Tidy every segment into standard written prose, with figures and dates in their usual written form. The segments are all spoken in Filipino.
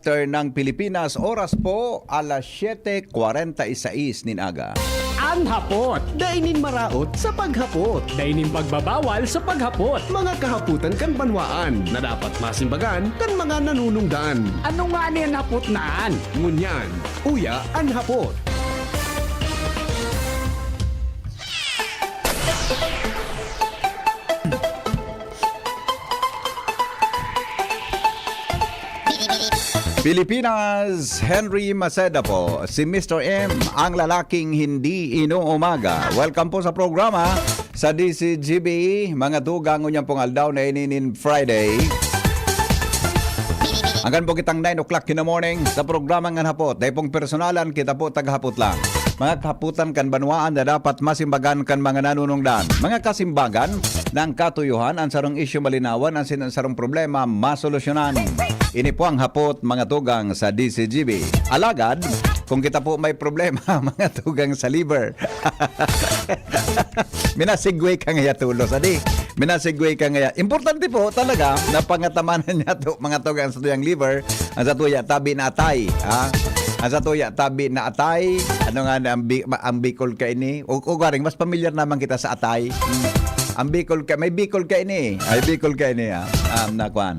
ng Pilipinas, oras po alas 7:46 ninaga. Ang hapot, dainin maraot sa paghapot. Dainin pagbabawal sa paghapot. Mga kahaputan kan banwaan na dapat masimbagan kan mga nanunungdan. Ano nga niyan hapot naan? Ngunyan, uya ang hapot. Pilipinas, Henry Maceda po, si Mr. M, ang lalaking hindi inuumaga. Welcome po sa programa sa DCGB, mga tugang unyang pong aldaw na ininin Friday. Hanggang po kitang 9 o'clock in the morning sa programa ng hapot. Dahil pong personalan, kita po taghapot lang. Mga kahaputan kan banwaan na dapat masimbagan kan mga nanunungdan. Mga kasimbagan ng katuyuhan, ang sarong isyu malinawan, ang sarong problema masolusyonan. Ini po ang hapot, mga tugang sa DCGB. Alagad, kung kita po may problema, mga tugang sa liver. Minasigway ka ngaya tulos, adi. Minasigway ka ngaya. Importante po talaga na pangatamanan niya to, mga tugang sa tuyang liver, ang sa tuya tabi na atay. Ha? Ang sa tuya tabi na atay, ano nga na ang Bicol ka ini? O garing, mas pamilyar naman kita sa atay. Ang Bicol ka, may Bicol ka ini. Ay, Bicol ka ini. Nakuan.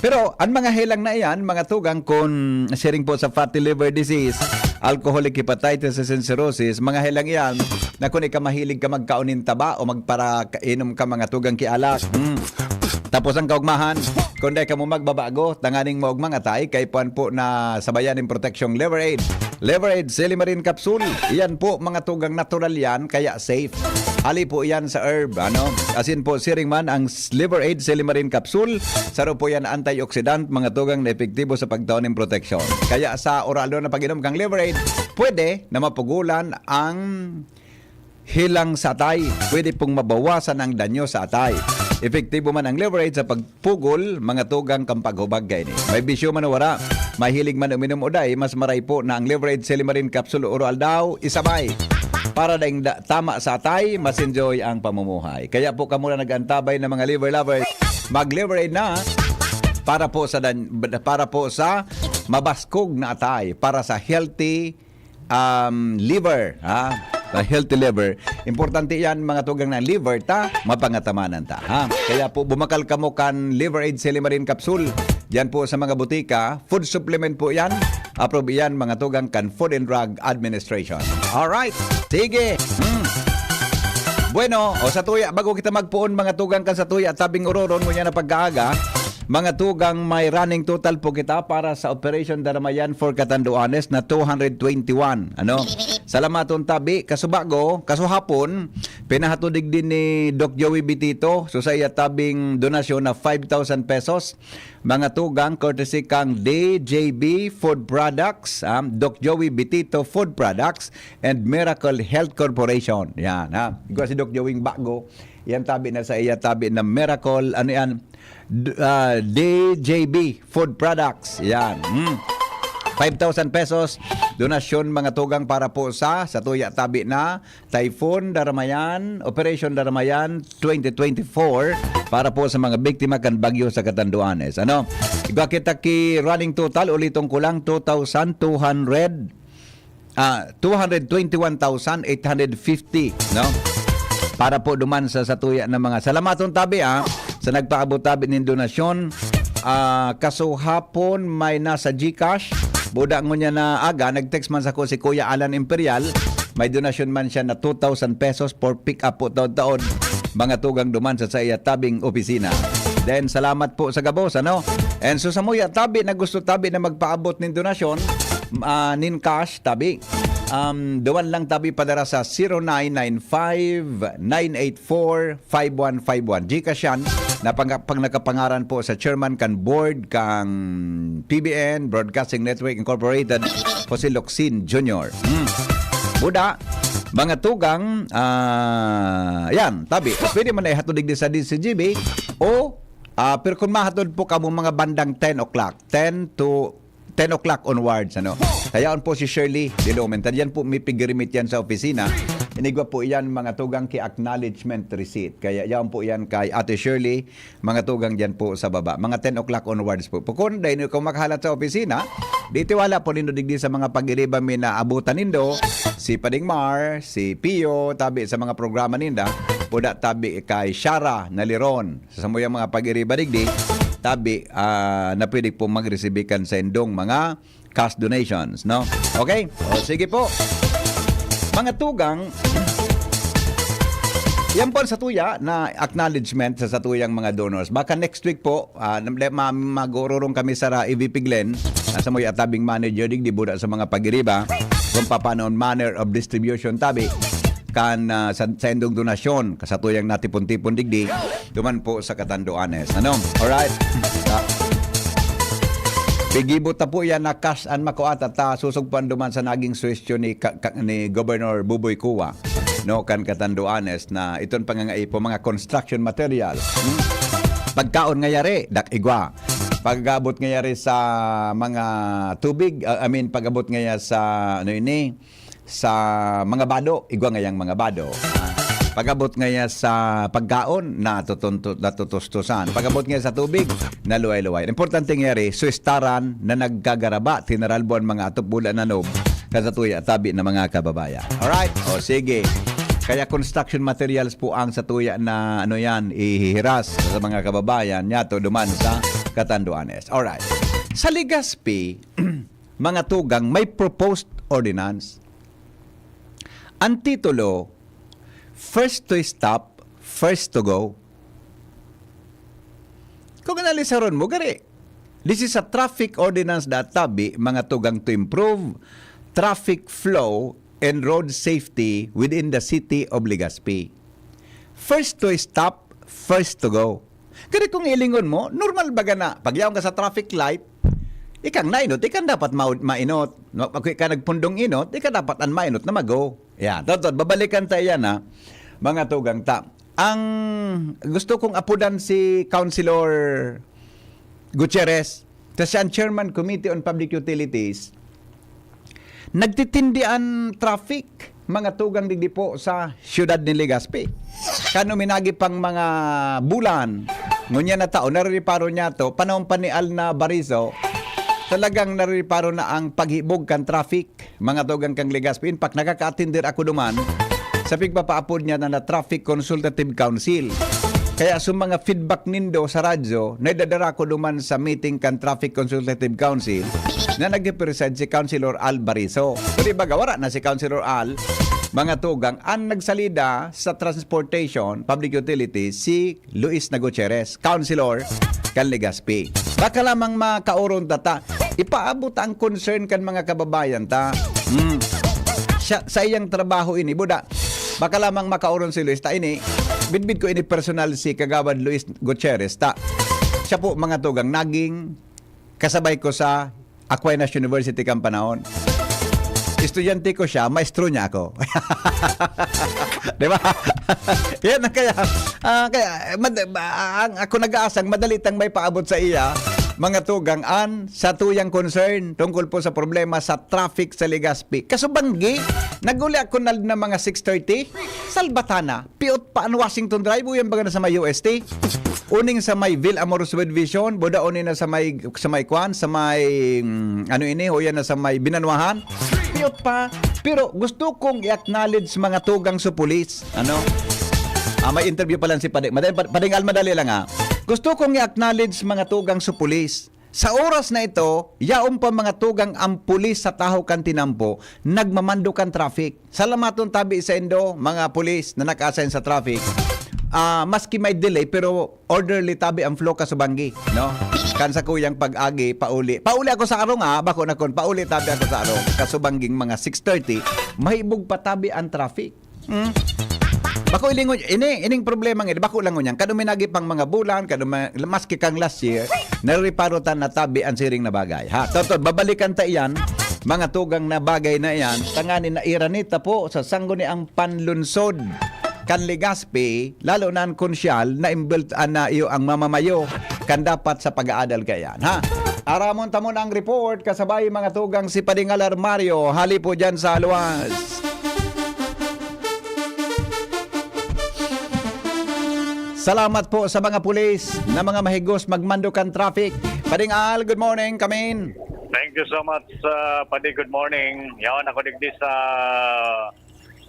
Pero, ang mga helang na iyan, mga tugang, kung sharing po sa fatty liver disease, alcoholic hepatitis and cirrhosis, mga helang iyan, na kung ikaw mahilig ka magkaunin taba o magpara-inom ka mga tugang kialak. Tapos ang kaugmahan, kung di ka mo magbabago, tanganing mo mga tay, kay puan po na sabayan ng proteksyong Liver Aid. Liver Aid Silimarin Capsule, iyan po mga tugang natural yan, kaya safe. Ali po yan sa herb, Asin po siring man ang Liver Aid Silimarin Capsule, saro po yan antioxidant, mga tugang na epektibo sa pagtaon ng proteksyon. Kaya sa oral na pag-inom kang Liver Aid, pwede na mapugulan ang hilang sa atay. Pwede pong mabawasan ang danyo sa atay. Epektibo man ang Liver Aid sa pagpugol, mga tugang kang paghubag kaini. May bisyo man wala, mahilig man uminom uday, mas maray po na ang Liver Aid Silimarin Capsule oral daw, isabay. Para daing tama sa atay, mas enjoy ang pamumuhay. Kaya po kamo na nag-antabay ng mga liver lovers, mag-Liver Aid na para po sa mabaskog na atay, para sa healthy liver, sa healthy liver. Importante yan mga tugang ng liver ta, mapangatamaan ta. Kaya po bumakal kamo kan Liver Aid Silimarin Capsule. Yan po sa mga butika. Food supplement po yan. Approve yan mga tugang kan Food and Drug Administration. Alright, sige. Bueno, o sa tuya, bago kita magpuon mga tugang kan sa tuya, tabing uroron mo yan na pagkaaga. Mga tugang, may running total po kita para sa Operation Daramayan for Catanduanes na 221. Salamaton tabi, kasubago, kasuhapon, pinahatudig din ni Doc Joey Bitito. So sa iya tabing donasyon na 5,000 pesos. Mga tugang, courtesy kang DJB Food Products, Doc Joey Bitito Food Products, and Miracle Health Corporation. Yan, Ikaw si Doc Joey bago. Yan tabi na sa iya tabi na Miracle, DJB Food Products. Yan. 5,000 pesos donasyon mga tugang para po sa tuya tabi na Typhoon Daramayan, Operation Daramayan 2024 para po sa mga biktima kan bagyo sa Catanduanes. Iba kita ki running total ulitong kulang 221,850, para po duman sa tuya ng mga salamaton tabi sa nagpaabot tabi ng donasyon. Kasuhapon may nasa GCash. Buda ngo niya na aga, nag-text man sa ko si Kuya Alan Imperial. May donasyon man siya na 2,000 pesos for pick-up po taon-taon. Mga tugang duman sa iya tabing opisina. Then, salamat po sa gabos, And so sa muya tabi na gusto tabi na magpaabot ng donasyon, nin cash tabi. Duwan lang tabi padara sa 0995-984-5151. Gcash yan na pang nakapangaran po sa chairman kan board kang PBN Broadcasting Network Incorporated po si Locsin Jr. Buda, mga tugang, yan, tabi. Pwede man ay hatudig din sa DCGB o pero kung mahatod po kamo mga bandang 10 o'clock, 10 o'clock onwards, Kaya po si Shirley Dilumentan. Yan po may pigirimit yan sa opisina. Inigwa po iyan mga tugang ki acknowledgement receipt. Kaya yan po yan kay Ate Shirley, mga tugang dyan po sa baba. Mga 10 o'clock onwards po. Kung dahil kung makahalat sa opisina, dito wala po nindo digdi sa mga pag-iriba mi na abutan nindo, si Pading Mar, si Pio, tabi sa mga programa ninda, puda tabi kay Shara Naliron. Sa samuyang mga pag-iriba digdi, tabi na pwede po mag-resibikan sa indong mga cash donations, no? Okay? O, sige po. Mga tugang, yan po sa tuya na acknowledgement sa tuyang mga donors. Baka next week po, mag-ururong kami sa EVP Glen, sa mga atabing manager, di buda sa mga pag-iriba, kung paano manner of distribution tabi, kan sa indong donasyon, kasatuyang natipon-tipon digdi, duman po sa Catanduanes. Ano? Alright? Pigibot na po yan na cash and makuat at susugpan duman sa naging suwestyon ni Governor Buboy Kuwa, no, kan Catanduanes na iton pangangai po mga construction material. Pagkaon nga yari, dak igwa. Pag-abot nga yari sa mga tubig, pag-abot nga yari sa sa mga bado, igwa nga yang mga bado. Pag-abot ngayon sa pagkaon, natutustusan. Pag-abot ngayon sa tubig, naluway-luway. Importante ngayari, suistaran na nagkagaraba, tinaralbuan mga atop-bulan na nob, kasatuya tabi na mga kababaya. Alright? O sige. Kaya construction materials po ang satuya na ihihiras sa mga kababayan niya to duman sa Catanduanes. Alright. Sa Legazpi, mga tugang, may proposed ordinance. Ang titulo, First to stop, first to go. Kung analisaron mo, gari, this is a traffic ordinance that tabi, mga tugang to improve traffic flow and road safety within the city of Legazpi. First to stop, first to go. Gari kung ilingon mo, normal baga na, pagyaw ka sa traffic light, ikang nainot, ikang dapat mainot. Pag ka nagpundong inot, ikang dapat ang mainot na mag-go. Yan, totoo, babalikan tayo yan ha. Mga tugang ta. Ang gusto kong apudan si Councilor Gutierrez, kasi ang Chairman Committee on Public Utilities, nagtitindian traffic, mga tugang digdi po sa siyudad ni Legazpi. Kano minagi pang mga bulan, ngunya na tao, naririparo niya to, panahon pa ni Alna Barizo, talagang naririparo na ang paghibog kan traffic, mga tugang kang Legazpi. In fact, nakaka-attinder ako duman sa pigpapaapod niya na Traffic Consultative Council. Kaya sa mga feedback nindo sa radyo, naidadara ko duman sa meeting kan Traffic Consultative Council na nag-represent si Councilor Al Barizo. Pero bagawara na si Councilor Al, mga tugang, ang nagsalida sa transportation, public utilities, si Luis Gutierrez, Councilor kan Legazpi. Baka lamang makauron tata, ipaabot ang concern kan mga kababayan ta. Sa iyang trabaho ini, buda, baka lamang makauron si Luis ta ini, bidbid ko ini personal si Kagawad Luis Gutierrez ta. Siya po mga tugang, naging kasabay ko sa Aquinas University kang panahon. Estudyante ko siya, maestro niya ako. Di ba? Yan na kaya ako nag-aasang madalitang may paabot sa iya, mga tugang, sa tuyang concern tungkol po sa problema sa traffic sa Legazpi. Kasubanggi, naguli ako na mga 6:30, Salbatana, piot pa ang Washington Drive, uyan baga na sa may UST. Uning sa may Ville Amor Sued Vision, boda unin na sa may Kwan, sa may uyan na sa may Binanwahan. Piot pa. Pero gusto kong i-acknowledge mga tugang sa pulis. May interview pa lang si Pading. Pading Almadali lang ha. Gusto kong i-acknowledge mga tugang sa pulis. Sa oras na ito, yaon pa mga tugang ang pulis sa taho kan tinampo, nagmamando kan traffic. Salamaton tabi sa indo, mga pulis na naka-assign sa traffic. Maski may delay, pero orderly tabi ang flow kasubanggi, no? Kan sa kuyang pag-agi, pauli ako sa arong bako na kon, pauli tabi ako sa arong. Kasubangging mga 6:30, mahibog pa tabi ang traffic. Bako ilingon, ining problema nga, bako lang ngunyan, kaduminagi pang mga bulan, maski kang last year, nariparotan na tabi ang siring na bagay. Ha, totoo, babalikan ta iyan, mga tugang na bagay na iyan, tanganin na iranita po sa sanggo ni ang panlunsod kan Legazpi, lalo na ang konsyal na imbuilt na iyo ang mamamayo kan dapat sa pag-aadal kayan. Ha? Aramon tamo na ang report kasabay mga tugang si Padingalar Mario. Hali po dyan sa luwas. Salamat po sa mga pulis na mga mahigos magmandukan traffic. Pading Al, good morning, kamin. Thank you so much, Padi. Good morning. Yan, ako digdi sa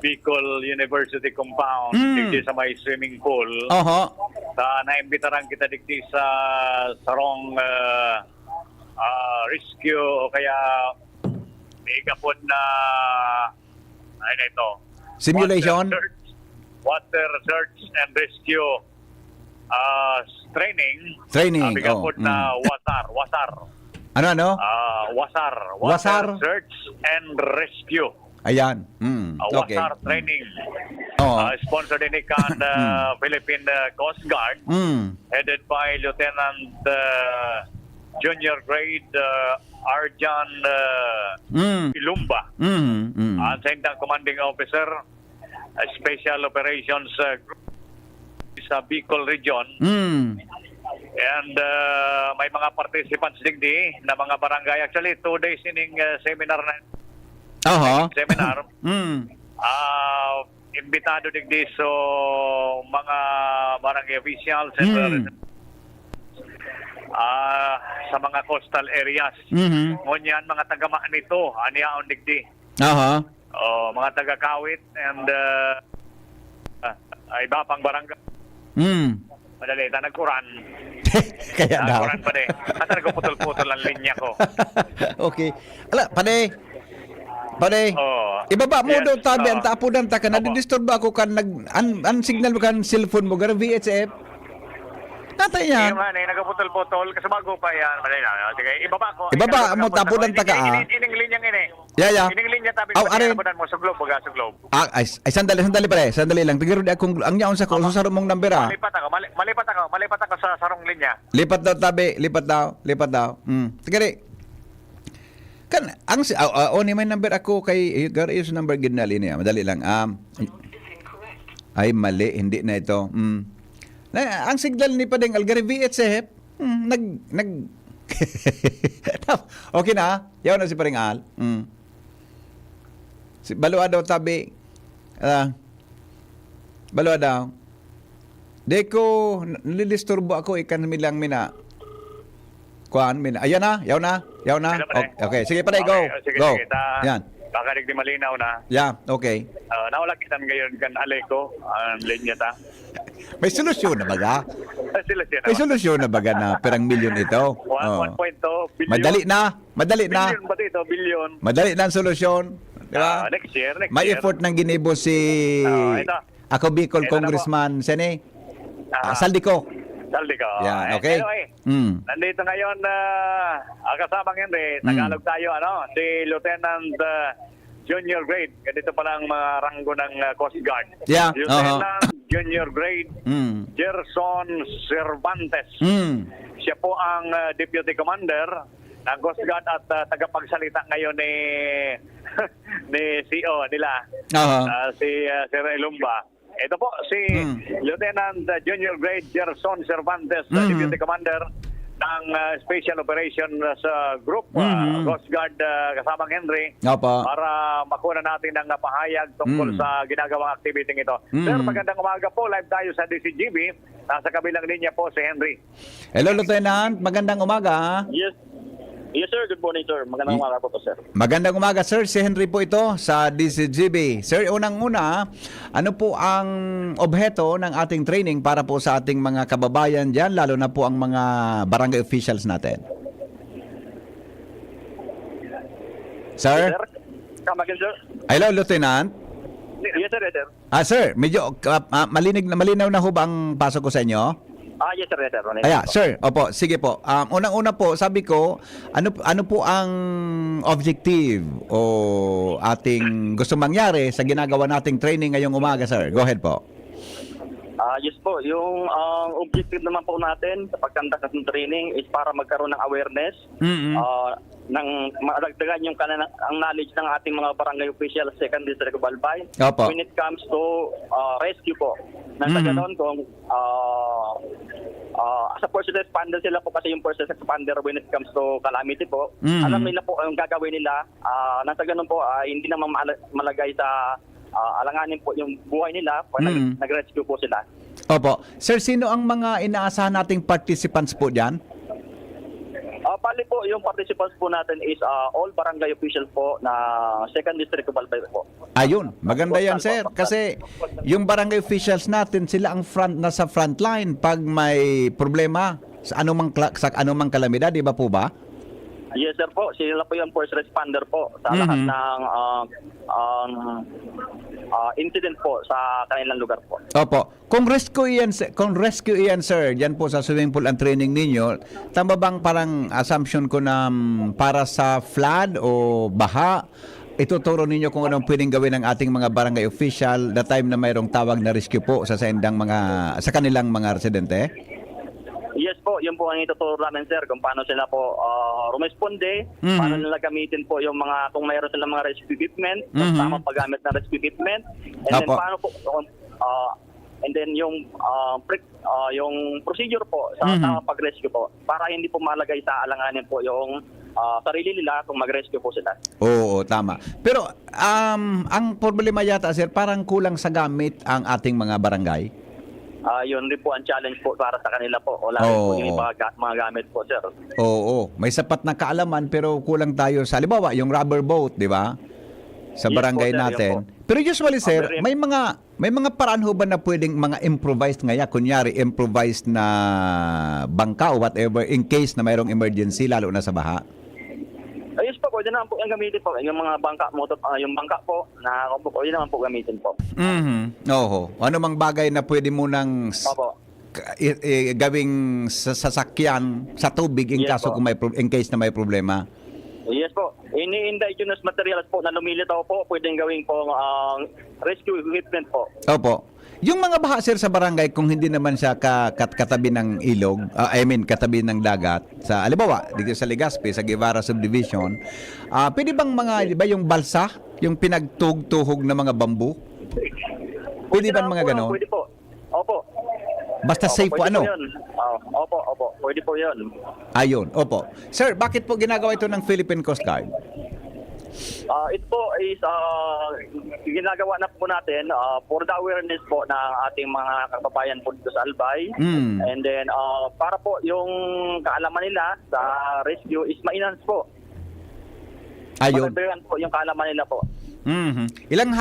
Bicol University compound, digdi sa may swimming pool. Oho. Naimbitaran kita digdi sa sarong rescue o kaya ikapon na ano ito? Simulation? Water search and rescue training. Training, Ikapon na wasar. Ano? Wasar. Wasar? Water search and rescue. Ayan. Okay. Wasar training. Oo. Sponsored din kan Philippine Coast Guard, headed by Lieutenant Junior Grade Arjan Ilumba. Ang Sentang Commanding Officer, Special Operations Group sa Bicol Region. And may mga participants digdi na mga barangay. Actually, 2 days ining seminar na Oho. seminar. Imbitado digdi so mga barangay officials and sa mga coastal areas. Ngunyan mga tagamaan nito, aniyaon digdi. Oho. Mga taga-Kawit and iba pang barangay. Madali, nagkuran. Kaya daw. Nagkuran pa din. At nagputol-putol ang linya ko. Okay. Ala, pade. Ibaba mo daw tabi ang tapudan ta ka na disturb ako kan an signal mo kan cellphone mo gar VHF. Natay yan. Yung nagputol-putol kasi bago pa yan. Madali na. Sige, ibaba ko. Ibaba mo tapudan ta ka. Ining linyang ini. Yeah. Ining linya tabi Aw, ko are. tapudan mo sa globe, sa globe. Ay, sandali pare. Sandali lang. Tigiro di akong ang yaon sa ko susaro mong number ah. Malipat ako sa sarong linya. Lipat daw tabi, lipat daw. Tigari. Kan ang ni may number ako kay gar is number ginali niya. Madali lang. Ay mali, hindi na ito. Na, ang signal ni Padeng Algari VHF, nag okay na. Yaw na si Padeng Al. Si Balua daw tabi. Balua daw. Deko, nilidisturbo ako ikan milang mina. Kuan mina. Ayan na, yaw na. Okay, sige Padeng, go. Sige. Yan. Baka di malinaw na. Yeah, okay. Nawala kitan ngayon kan Aleko, ang linya ta. May solusyon na baga? Sila siya May solusyon na baga na perang milyon ito? 1.2 billion. Madali na. Billion ba ito? Billion. Madali na ang solusyon. Di ba? Next year. May effort nang ginibo si ito. ako Bicol Ito Congressman Sene. Saldi ko. Saldi ko. Yan, okay. Anyway, nandito ngayon, kasamang Henry, Tagalog tayo, si Lieutenant Junior Grade. Ganito pala ang mga ranggo ng Coast Guard. Yeah, Lieutenant Junior Grade Gerson Cervantes. Siya po ang Deputy Commander ng Coast Guard at tagapagsalita ngayon ni CEO nila, si Sir Ilumba. Ito po si Lieutenant Junior Grade Gerson Cervantes, Deputy Commander ng Special Operations Group, Coast Guard kasamang Henry, para makuha natin ng pahayag tungkol sa ginagawang activity ito. Sir, magandang umaga po. Live tayo sa DCGB. Nasa kabilang linya po si Henry. Hello, Lieutenant. Magandang umaga. Yes, sir. Good morning, sir. Magandang umaga po, sir. Magandang umaga, sir. Si Henry po ito sa DCGB. Sir, unang-una, ano po ang obheto ng ating training para po sa ating mga kababayan dyan, lalo na po ang mga barangay officials natin? Sir? Kamagin, sir. Hello, Lieutenant. Yes, sir. Yes, sir. Sir, medyo malinaw na ho ba ang pasok ko sa inyo? Yes, sir. Yes, sir. Kaya, sir, opo, sige po. Unang-una po, sabi ko, ano po ang objective o ating gusto mangyari sa ginagawa nating training ngayong umaga, sir? Go ahead po. Yes po, yung objective naman po natin sa pagkandak ng training is para magkaroon ng awareness, ng madagdagan yung ang knowledge ng ating mga barangay official sa 2nd District of Albay Opo. when it comes to rescue po. Nang sa ganon kung as a first responder sila po kasi yung first responder when it comes to calamity po. Alam nila po ang gagawin nila. Nang sa ganon po, hindi naman malagay sa alanganin po yung buhay nila pag nag-rescue po sila. Opo. Sir, sino ang mga inaasahan nating participants po diyan? Bali po, yung participants po natin is all barangay officials po na 2nd District of Albay po. Ayun, maganda yan, sir. Kasi yung barangay officials natin, sila ang nasa front line pag may problema sa anumang kalamidad, di ba po ba? Yes sir po, sila po yung first responder po sa lahat ng incident po sa kanilang lugar po. Opo. Kung rescue iyan, sir, dyan po sa swimming pool ang training ninyo, tama bang parang assumption ko na para sa flood o baha, ituturo ninyo kung anong pwedeng gawin ng ating mga barangay official the time na mayroong tawag na rescue po sa kanilang mga residente? Yes po, yun po ang ituturo namin sir kung paano sila po rumesponde, paano nila gamitin po yung mga, kung mayroon silang mga rescue equipment, tamang paggamit ng rescue equipment, and then paano po, and then yung procedure po sa tamang pag-rescue po, para hindi po malagay sa alanganin po yung sarili nila kung mag-rescue po sila. Oo, tama. Pero ang problema yata, sir, parang kulang sa gamit ang ating mga barangay. Yun rin po ang challenge po para sa kanila po. Wala rin po yung iba mga gamit po, sir. Oo, may sapat na kaalaman pero kulang tayo sa, halimbawa, yung rubber boat, di ba? Sa Yes barangay po, sir, natin. yun po. Pero usually, sir, very- may mga paraan ho ba na pwedeng mga improvised kunyari improvised na bangka o whatever in case na mayroong emergency lalo na sa baha? Ayos po, pwede naman po yung gamitin po. Yung mga bangka, yung bangka po, pwede naman po gamitin po. Oo. Ano mang bagay na pwede mo nang Opo. gawing sasakyan sa tubig in Yes kaso po. kung in case na may problema. Yes po. Ini-indigenous materials po na lumilitaw po, pwedeng gawing po rescue equipment po. Opo. Yung mga baha, sir, sa barangay, kung hindi naman siya katabi ng ilog, katabi ng dagat, sa, alibawa, dito sa Legazpi, sa Guevara Subdivision, pwede bang di ba yung balsa, yung pinagtugtuhog na mga bambu? Pwede ba mga ganon? Pwede po. Opo. Basta safe po, pwede ano? Po yun. Opo. Pwede po yun. Ayun, opo. Sir, bakit po ginagawa ito ng Philippine Coast Guard? Ito po is ginagawa na po natin for the awareness po ng ating mga kababayan po dito sa Albay. And then para po yung kaalaman nila sa rescue is ma-enhance po. Ayun. Magandang po yung kaalaman nila po. Ilang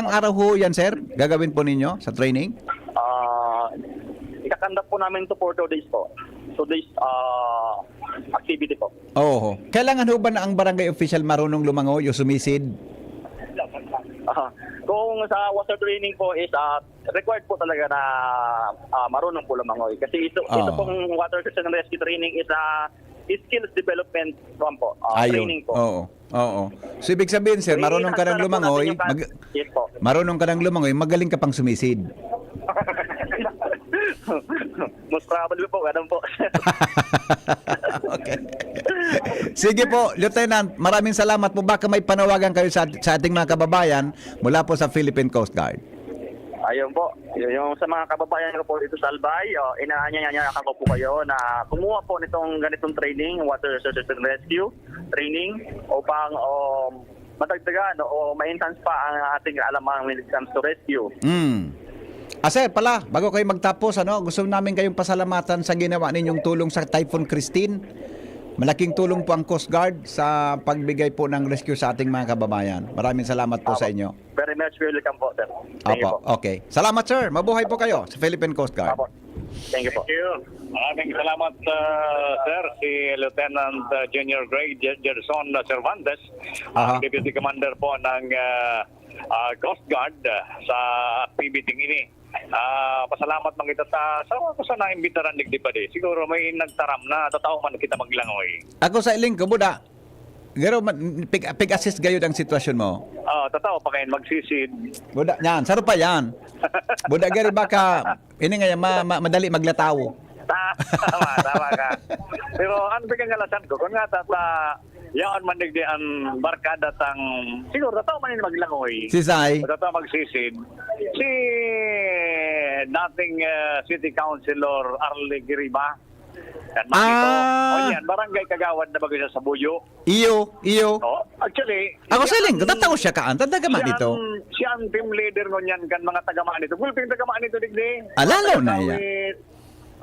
araw ho yan, sir? Gagawin po ninyo sa training? Ikakandak po namin to for 2 days po. 2 days activity po. Oo. Kailangan ho ba na ang barangay official marunong lumangoy o sumisid? Kung sa water training po is required po talaga na marunong po lumangoy. Kasi ito pong water search and rescue training is skills development po. Training po. Oo. So ibig sabihin, sir, marunong ka nang lumangoy, Yes po. marunong ka nang lumangoy, magaling ka pang sumisid. Most probably po, ganun po. Okay. Sige po, Lieutenant, maraming salamat po. Baka may panawagan kayo sa ating mga kababayan mula po sa Philippine Coast Guard. Ayun po. Yung sa mga kababayan ko po dito sa Albay, inaanyaya ko po kayo na kumuha po nitong ganitong training, water search and rescue training, upang matagdagan o ma-enhance pa ang ating alamang when it comes to rescue. Sir, pala, bago kayo magtapos, gusto namin kayong pasalamatan sa ginawa ninyong tulong sa Typhoon Christine. Malaking tulong po ang Coast Guard sa pagbigay po ng rescue sa ating mga kababayan. Maraming salamat po sa inyo. Very much welcome po, sir. Thank you po. Okay. Salamat, sir. Mabuhay po kayo sa Philippine Coast Guard. Apo. Thank you po. Thank you. Maraming salamat, sir, si Lieutenant Junior Grade Gerson Cervantes, ang Deputy Commander po ng Coast Guard sa activity ini. Pasalamat man kita sa naimbitaran digdi pa di. Siguro may nagtaram na totoo man kita maglangoy. Ako sa iling ko, Buda. Garo, pig-assist gayud ang sitwasyon mo. Totoo pa kayo magsisid. Buda, yan. Saro pa yan. Buda, gari baka, ini nga yan, madali maglataw. Tama ka. Pero ano bigyan ngalasan ko? Kung nga yaan man digdi ang barkada tang siguro totoo man maglangoy. Si Sai. Totoo magsisid. Si dating City Councilor Arlie Giriba. Yan, yan, barangay Kagawad na bagay sa Buyo. Iyo. Oh, Actually, Ako siling, tatao siya kaan. Tandagaman dito. Siya ang team leader ngunyan kan mga tagamaan nito. Gulping tagamaan nito digdi. Alalaw na iya.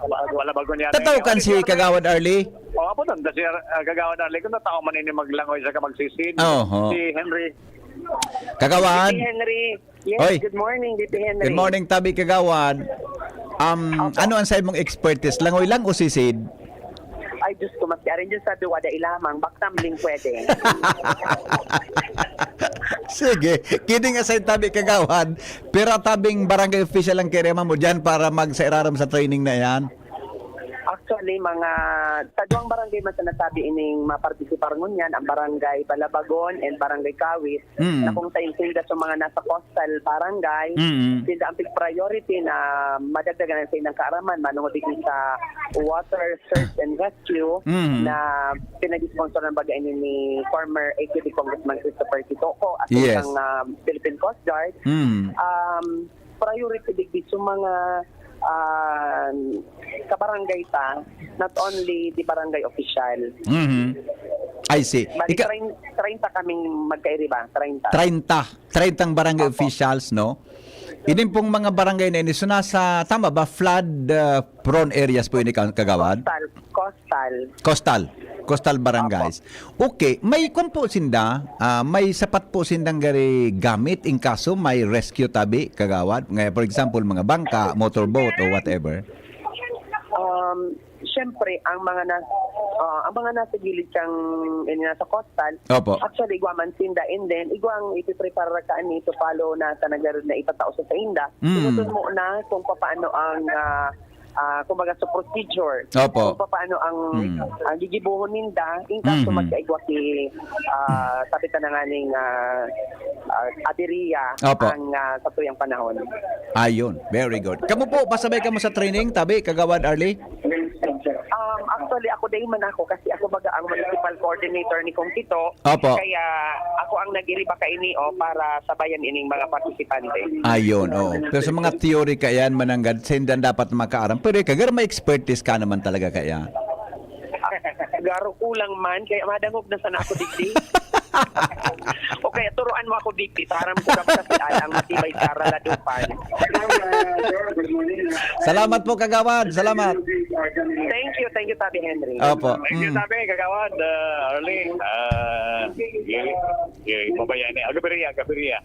Wala bago niya. Tataw kan si Kagawad Arlie. O, apo doon. Si Kagawad Arlie. Kung natao man ini maglangoy sa kamagsisid. Oho. Si Henry. Kagawad. DP Henry. Yes, Oy. good morning, DP Henry. Good morning, Tabi Kagawad. Ano ang sa imong expertise? Langoy lang o sisid? Ay, Diyos ko, mas arin dyan sabi, wada ilamang, baktamling pwede. Sige, kidding aside Tabi Kagawad, pero tabing barangay official ang kirema mo dyan para magsairaram sa training na yan? Actually, mga taduang barangay man sa nasabi ining mapartisipar ngunyan, ang barangay Balabagon and barangay Kawis, na kung sa intinda sa mga nasa coastal barangay, sila ang priority na madagdagan sa ilang kaaraman, manungod sa water search and rescue na pinag-sponsor ng bagay ni former AKP Congressman Christopher Titoco at Yes. isang Philippine Coast Guard. Priority digdi sa mga sa barangay ta, not only the barangay official. I see. Bali, 30 kaming magkairi ba? 30. 30 barangay officials, no? Ining pong mga barangay na ini, so nasa, tama ba, flood prone areas po ini Kagawad? Coastal barangays. Okay, may kung po sinda, may sapat po sindang gari gamit in kaso may rescue Tabi Kagawad. Ngayon, for example, mga bangka, motorboat o whatever. Siyempre, ang mga nasa gilid kang nasa coastal, Opo. actually, igwaman sinda, and then, igwang ipiprepare ka nito palo na sa nagarod na ipatao sa inda. Tinutun mo na kung paano ang kumbaga sa procedure. Opo. Kung paano ang gigibuhon ninda, in kaso magkaigwa ki tapita na nga ning abiriya Opo. ang sa tuyang panahon. Ayun, very good. Kamu po, pasabay ka mo sa training, Tabi Kagawad Arlie? Actually, ako day man ako kasi ako baga ang municipal coordinator ni Kong Tito. Opo. Kaya ako ang nagiriba ka ini para sabayan ining mga partisipante. Ayun, oo. Pero sa mga theory ka yan, mananggad, sindan dapat makaaram. Pero kagar may expertise ka naman talaga kaya. Garo kulang man, kaya madangog na sana ako digdi. O kaya turuan mo ako digdi, taram ko kasi alang matibay sa raladupan. Salamat po Kagawad, salamat. Thank you, Tabi Henry. Opo. Thank you, Tabi Kagawad. Arlie. Mabayani. Gabiria.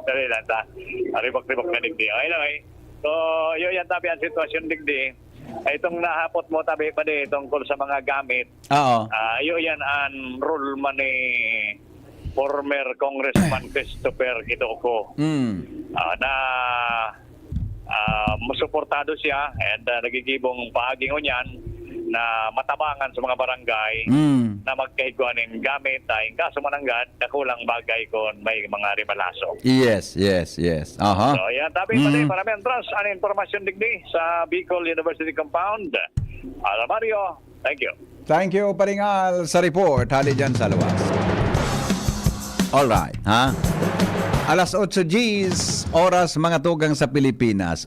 Dali lang ta. Ribok na digdi. Okay lang eh. So, yun yan Tabi ang sitwasyon digdi. Itong nahapot mo Tabi pa di tungkol sa mga gamit. Oo. Yun yan ang rule man ni former Congressman Christopher Titoco. Na masuportado siya and nagigibong paaging niyan na matabangan sa mga barangay na magkaigwanin gamit in kaso mananggad kakulang bagay kon may mga rimalaso. Yes. Aha. So yan Tabi pa din maraming trust ang informasyon digdi sa Bicol University Compound. Mario, thank you. Thank you, Paringal, sa report. Hali dyan sa luwas. Alright, ha? Alas 8 Gs, oras mga tugang sa Pilipinas.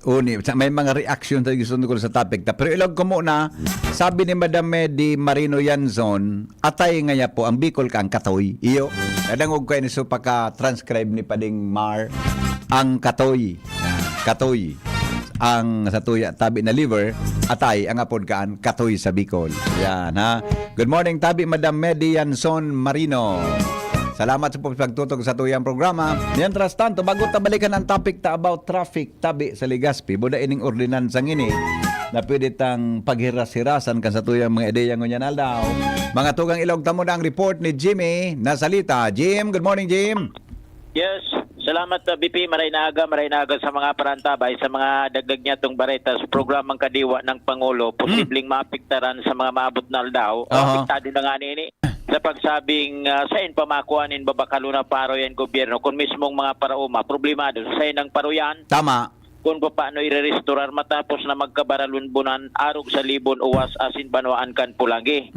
May mga reaction sa gusto ko sa topic. Pero ilog ko muna, sabi ni Madam Medi Marino Yanzon, atay ngaya po, ang Bicol ka ang katoy. Iyo, nadangog ko ni so paka-transcribe ni Pading Mar, ang katoy. Katoy. Ang sa tuya Tabi na liver, atay ang apod kaan katoy sa Bicol. Yan ha. Good morning Tabi Madam Medi Yanzon Marino. Salamat sa pagtutok sa tuyang programa. Mientras tanto, bago tabalikan ang topic about traffic Tabi sa Legazpi, buda ining ordinansang ini na pwede tang paghiras-hirasan kan sa tuyang mga ideya ngunyan aldaw. Mga tugang ilog tamo na ang report ni Jimmy na salita. Jim, good morning Jim. Yes, salamat BP. Maray na aga sa mga parantabay, sa mga dagdag niya itong bareta sa programang kadiwa ng Pangulo, posibleng maapektaran sa mga maabot na aldaw. Apektado na nga nini sa pagsabing sain pamakuanin babakalo na paro yan gobyerno kung mismong mga parauma problemado sa sain ng paroyan. Tama. Kung paano i-restorar matapos na magkabaralunbunan arog sa libon uwas asin banwaan kan pulagi.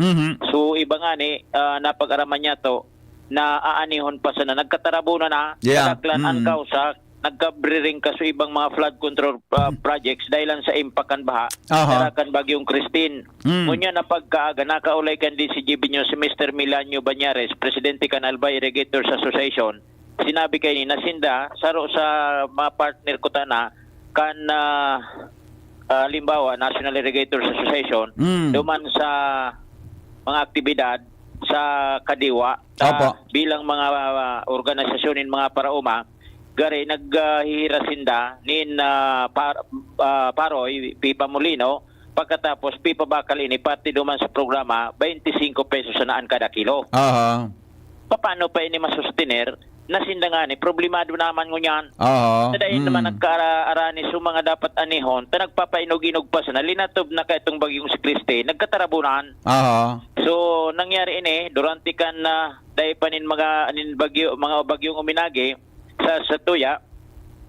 So iba nga ni napag-araman niya to na aanihon pa sana nagkatarabo na kadaklan ang kausa nagkabriring ka sa ibang mga flood control projects dahil lang sa impact kan baha. Aha. Tarakan bagyong Christine. Ngunya na pagkaaga nakaulay kan din si GB nyo si Mr. Milanio Banyares, Presidente kan Albay Irrigators Association. Sinabi kay ni nasinda saro sa mga partner ko tana kan limbawa National Irrigators Association duman sa mga aktibidad sa Kadiwa bilang mga organisasyonin mga parauma gari naghihirasinda nin Paroy Pipa Molino pagkatapos Pipa Bakal ini pati duman sa programa 25 pesos sanaan kada kilo. Aha. Paano pa ini masustenir? Nasinda nga ni problemado naman ngunyan. Tadayin naman nagkaarani sa mga dapat anihon ta nagpapainog-inog pa sa nalinatob na kaitong bagyong si Kriste nagkatarabunan. So nangyari ini durante kan dahil pa nin mga bagyong uminagi sa tuya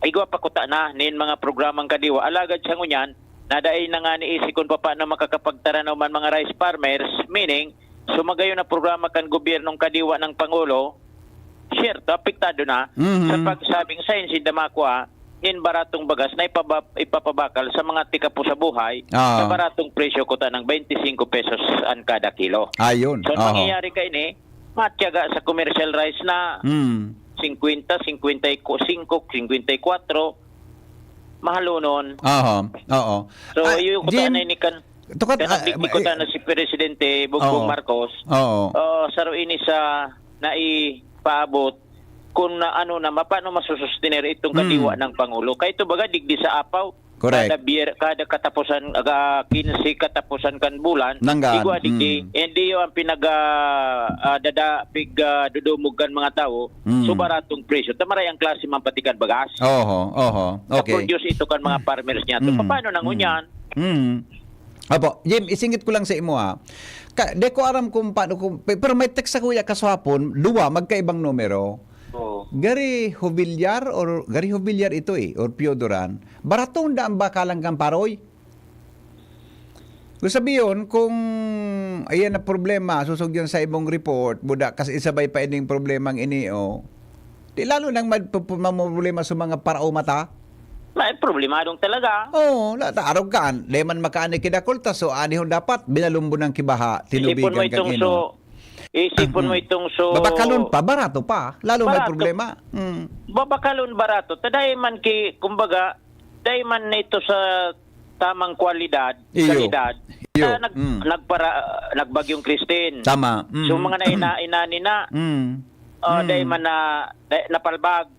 igwa pakuta na nin mga programang Kadiwa alagad sa ngunyan nadaay na nga ni isikon pa paano makakapagtaranaw man mga rice farmers meaning sumagayo na programa kan gobyernong Kadiwa ng Pangulo share to apektado na sa pagsabing sa insin damakwa in baratong bagas na ipapabakal sa mga tika po sa buhay sa baratong presyo kuta ng 25 pesos an kada kilo. Ayun. So mangyayari ka ini matyaga sa commercial rice na 50, 55, 54 mahalo nun. Oo. So yung kuta na ini kan Tukat, kuta na si Presidente Bongbong Marcos saro ini sa paabot kung na ano na paano masusustenir itong Kadiwa ng Pangulo. Kaya ito baga digdi sa apaw. Correct. Kada katapusan 15 katapusan kan bulan igwa digdi hindi yo ang dudumog kan mga tao so baratong presyo tamaray ang klase man patikan bagas. Okay. Produce ito kan mga farmers niya. Paano nang unyan? Apo, Jim, isingit ko lang sa imo de ko aram kung paano pero may text sa kuya kaswapon, duwa magkaibang numero. Gari Hobilyar ito or Piodoran. Baratong daan bakalang kang Paroy. Kung sabiyon, kung ayan na problema, susugyan sa ibong report, buda, kasi isabay pa ining problemang ini, di lalo nang problema sa mga parao mata. May problemadong talaga. Arog kaan. Leman makaani kidakulta, so anihon dapat, binalumbo ng kibaha, tinubigan kang ino. Isipon mo itong babakalon pa, barato pa. Lalo may problema. Babakalon barato. Taday man kumbaga, day man na ito sa tamang kalidad. Nagbagyong Christine. Tama. So mga inani na, day man na napalbag.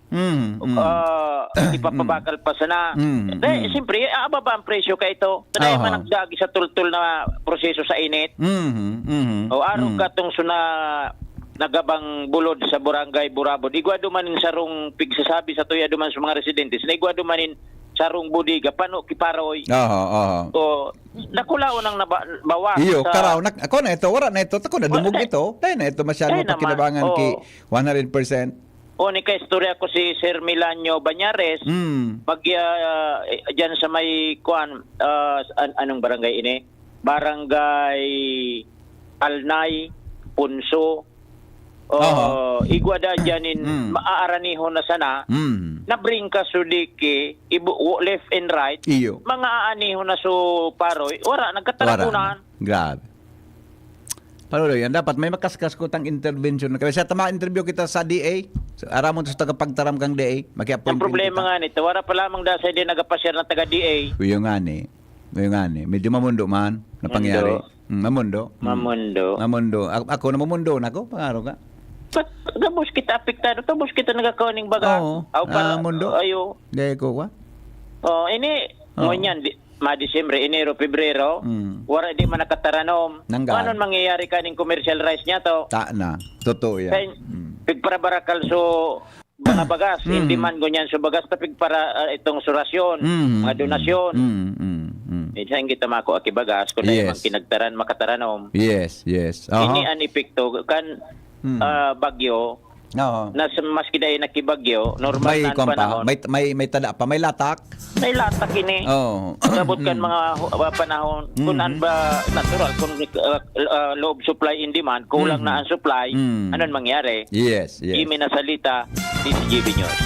Ipapabakal pa sana. Dahil siyempre, ababa ang presyo ka ito. Taday man nagdagi sa tultul na proseso sa init. Araw ka itong nagabang bulod sa barangay Burabod. Igwa dumanin sarong pigsasabi sa tuya duman sa mga residentes. Na igwa dumanin sarong budiga. Paano kiparoy? Nakulao nang bawas. Karaw. Ako na ito, wala na ito. Ako na dumog ito. Dahil na ito masyadong pakinabangan ki 100%. Ni ka istorya ko si Sir Milanio Banyares. Diyan sa may anong barangay ini? Barangay Alnay, Punso. Igwada dyanin maaaranihon na sana. Nabring ka sudiki left and right. Mga aanihon na so Paroy. Wala, nagkatarapunan. Grabe. Paano yan? Dapat may makaskas ko tang intervention. Kasi tama interview kita sa DA. So, aramon sa tagapagtaram kang DA. Ang problema nga nito, wala pa lamang dahil hindi nagapasyar ng taga-DA. Uyo nga ni. Medyo mamundo man na pangyari. Mamundo. Ako na mamundo na ako. Pangaro ka. Gabos kita apektado. Gabos kita nagakawaning baga. Mundo. Ayo. Dahil ko ka? Ini, ngunyan, Disyembre, Enero, Pebrero, wala di man nakataranom. Paano mangyayari kaning commercial rice niya to? Na. Totoo yan. Pigpara barakal so mga bagas, hindi man ganyan so bagas tapig para itong surasyon, mga donasyon. Minsan kita mako akibagas kung dahil man kinagtaran makataranom. Yes. Ini an epekto kan bagyo. Nasa maski dahil nakibagyo, normal na panahon. May tada pa, may latak. May latak ini. Sabot kan mga panahon, kung ba natural, kung low supply in demand, kulang na ang supply, anong mangyari? Yes. Jimmy na salita, DCGB News.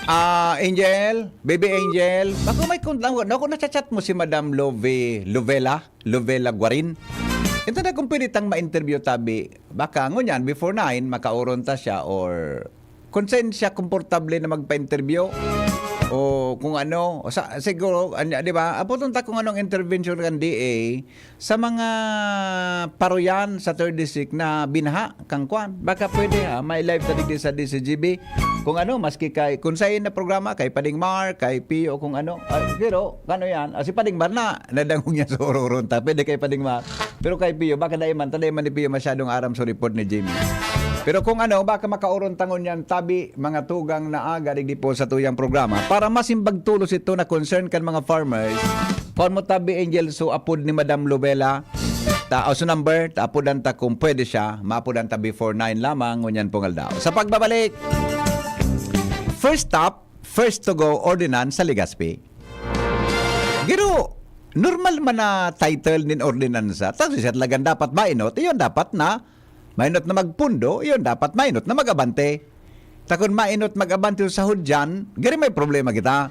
Angel, baby Angel, baka may ako na-chat mo si Madam Lovela Guarin. Ito na kung pwede tang ma-interview tabi, baka ngunyan before 9 makauron ta siya or consent siya komportable na magpa-interview o kung ano, siguro, di ba, aputon ta kung anong intervention kan DA sa mga paroyan sa 3rd District na binaha, kang kwan. Baka pwede may live tadig sa DCGB. Kung ano, maski kay, kung sa'yo na programa, kay Padingmar, kay Pio, kung ano. Pero, ano yan, si Padingmar nadangong niya sa ororon ta. Pwede kay Padingmar. Pero kay Pio, baka daiman ni Pio masyadong aram sa report ni Jimmy. Pero kung ano, baka makauron tangon yan tabi mga tugang na aga digdi po sa tuyang programa para masimbag tulos ito na concern kan mga farmers. Kung mo tabi Angel so apod ni Madam Lovela so number apodan ta kung pwede siya maapodan ta before 9 lamang ngunyan pongal daw. Sa pagbabalik, first stop, first to go ordinance sa Legazpi. Giro, normal man na title nin ordinansa. Tapos siya talagang dapat mainot, iyon dapat na mainot na magpundo, iyon dapat mainot na magabante. Takon mainot magabante sa hudyan, gari may problema kita.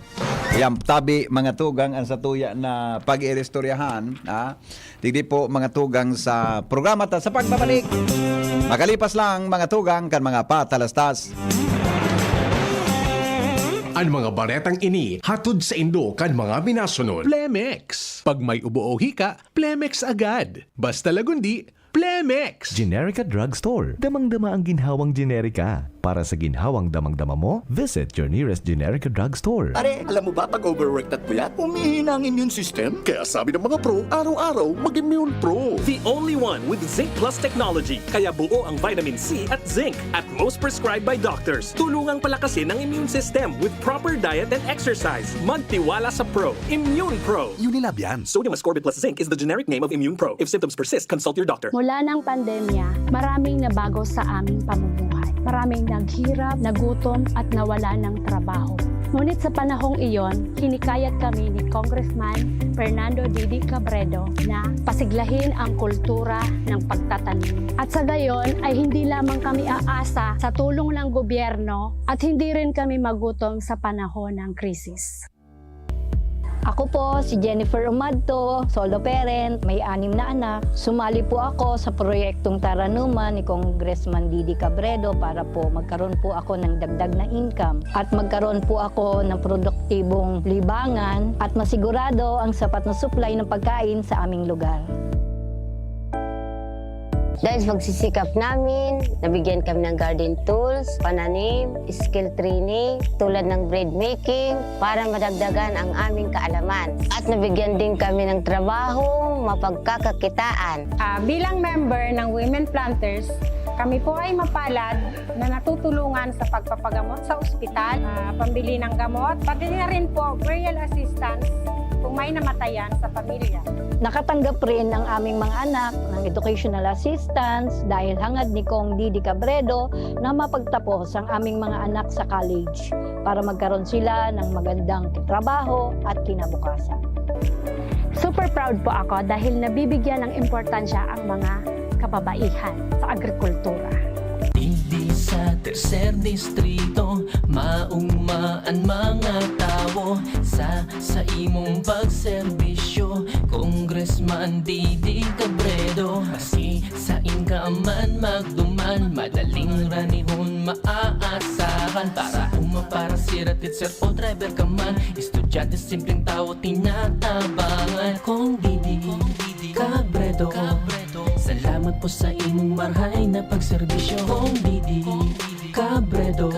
Yan, tabi mga tugang ang sa tuya na pag-irestoryahan. Digdi po mga tugang sa programa ta sa pagbabalik. Makalipas lang mga tugang kan mga patalastas. Ang mga baretang ini, hatod sa Indo kan mga binasunod. Plemex. Pag may ubo o hika, Plemex agad. Basta lagundi, Plemex. Generica Drugstore. Damang-dama ang ginhawang generika. Para sa ginhawang damang-dama mo, visit your nearest Generica Drugstore. Pare, alam mo ba pag overworked at puyat, humihina ang immune system? Kaya sabi ng mga pro, araw-araw mag-Immune Pro. The only one with Zinc Plus technology. Kaya buo ang vitamin C at zinc at most prescribed by doctors. Tulungang palakasin ang immune system with proper diet and exercise. Magtiwala sa Pro. Immune Pro. Unilab yan. Sodium ascorbate plus zinc is the generic name of Immune Pro. If symptoms persist, consult your doctor. Mula ng pandemya, maraming nabago sa aming pamumuhay. Maraming naghirap, nagutom at nawala ng trabaho. Ngunit sa panahong iyon, hinikayat kami ni Congressman Fernando Didi Cabredo na pasiglahin ang kultura ng pagtatanim. At sa gayon ay hindi lamang kami aasa sa tulong ng gobyerno at hindi rin kami magutom sa panahon ng krisis. Ako po si Jennifer Umadto, solo parent, may 6 na anak. Sumali po ako sa proyektong Taranuma ni Congressman Didi Cabredo para po magkaroon po ako ng dagdag na income at magkaroon po ako ng produktibong libangan at masigurado ang sapat na supply ng pagkain sa aming lugar. Dahil sa pagsisikap namin, nabigyan kami ng garden tools, pananim, skill training, tulad ng bread making, para madagdagan ang aming kaalaman. At nabigyan din kami ng trabaho, mapagkakakitaan. Bilang member ng Women Planters, kami po ay mapalad na natutulungan sa pagpapagamot sa ospital, pambili ng gamot, pati na rin po burial assistance kung may namatayan sa pamilya. Nakatanggap rin ang aming mga anak ng educational assistance dahil hangad ni Kong Didi Cabredo na mapagtapos ang aming mga anak sa college para magkaroon sila ng magandang trabaho at kinabukasan. Super proud po ako dahil nabibigyan ng importansya ang mga kababaihan sa agrikultura. Hindi sa tercer distrito, maugmaan mga tao sa imong pagserbisyo, Congressman Didi Cabredo. Kasi sa inkaman magduman, madaling ranihon maaasahan. Para para siratit sir o driver ka man, estudyante simpleng tao tinatabangan. Kung Didi Cabredo, salamat po sa imong marhay na pagserbisyo. Kung Didi Cabredo,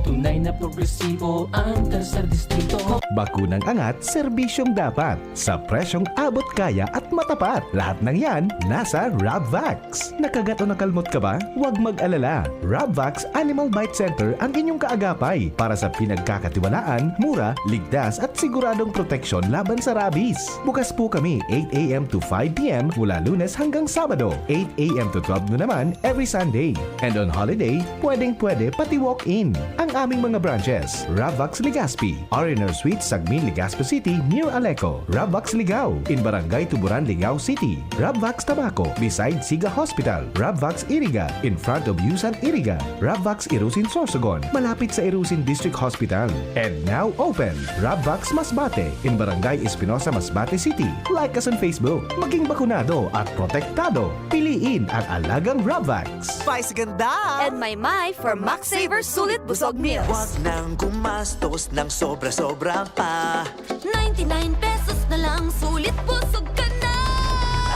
tunay na progresibo ang tercer distrito. Bakunang angat, serbisyong dapat. Sa presyong abot kaya at matapat. Lahat ng yan, nasa Rabvax. Nakagat o nakalmot ka ba? Huwag mag-alala. Rabvax Animal Bite Center ang inyong kaagapay para sa pinagkakatiwalaan, mura, ligtas at siguradong proteksyon laban sa rabies. Bukas po kami 8 a.m. to 5 p.m. mula Lunes hanggang Sabado, 8 a.m. to 12 noon naman every Sunday. And on holiday, pwedeng-pwede pati walk-in. Ang aming mga branches. Ravvax Legazpi, R&R Suite, Sagmin, Legazpi City, near Aleco. Ravvax Ligao, in Barangay Tuburan, Ligao City. Ravvax Tabaco, beside Siga Hospital. Ravvax Iriga, in front of Yusan Iriga. Ravvax Irusin Sorsogon, malapit sa Irusin District Hospital. And now open, Ravvax Masbate, in Barangay Espinosa, Masbate City. Like us on Facebook. Maging bakunado at protektado. Piliin ang alagang Ravvax. Spice ganda! And my for Max Saver Sulit Busog Meals. Huwag nang gumastos ng sobra-sobra pa. 99 pesos na lang, sulit busog ka na.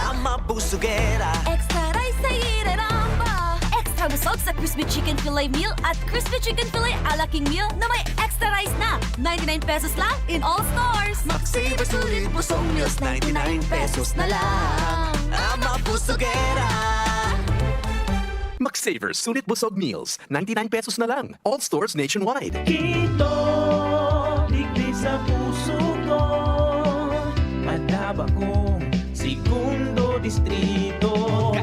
Ang mabusugera. Extra rice sa ireramba. Extra busog sa Crispy Chicken Filet Meal at Crispy Chicken Filet Ala King Meal na may extra rice na. 99 pesos lang in all stores. Max Saver Sulit Busog Meals, 99 pesos na lang. Ang mabusugera. Max Savers Sulit Busog Meals, 99 pesos na lang. All stores nationwide. Dito, liglig sa puso ko, madaba kong segundo distrito.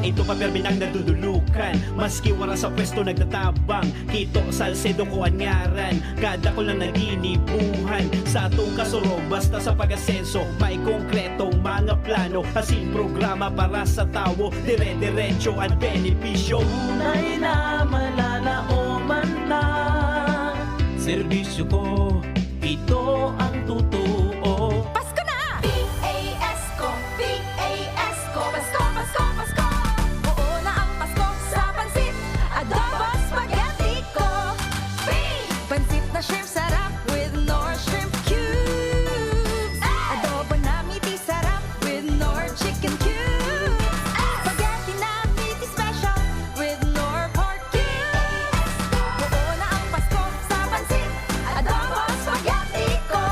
Kaito pa permi nang nadudulukan, maski wala sa pwesto nagtatabang. Kito Salcedo ko anyaran, kada ko lang naginibuhan. Sa atong kasuro, basta sa pag-asenso, may konkretong mga plano. Asin programa para sa tao, dire-diretso at benepisyo. Tunay na malalaoman na serbisyo ko, ito ang totoo. Pasko na! P-A-S-Co, P-A-S-Co, Pasko, Pasko, Pasko. Oo na ang Pasko sa pansit, adobo spaghetti ko. Pansit na shrimp sarap with Nor shrimp cubes. Adobo na meaty sarap with Nor chicken cubes. Spaghetti na meaty special with Nor pork cubes. Oo na ang Pasko sa pansit, adobo spaghetti ko.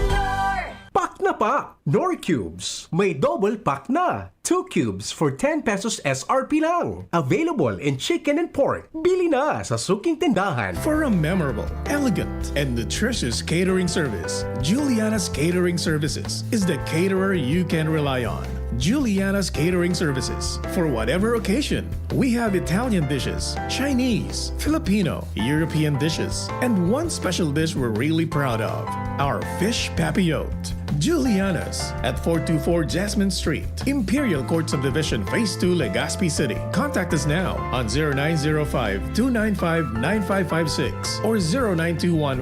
Nor! Pack na pa! Nor Cubes. May double pack na. 2 cubes for 10 pesos SRP lang. Available in chicken and pork. Bili na sa suking tindahan. For a memorable, elegant, and nutritious catering service, Juliana's Catering Services is the caterer you can rely on. Juliana's Catering Services. For whatever occasion, we have Italian dishes, Chinese, Filipino, European dishes, and one special dish we're really proud of, our fish papillote. Juliana's at 424 Jasmine Street, Imperial Court Subdivision, Phase 2, Legazpi City. Contact us now on 0905-295-9556 or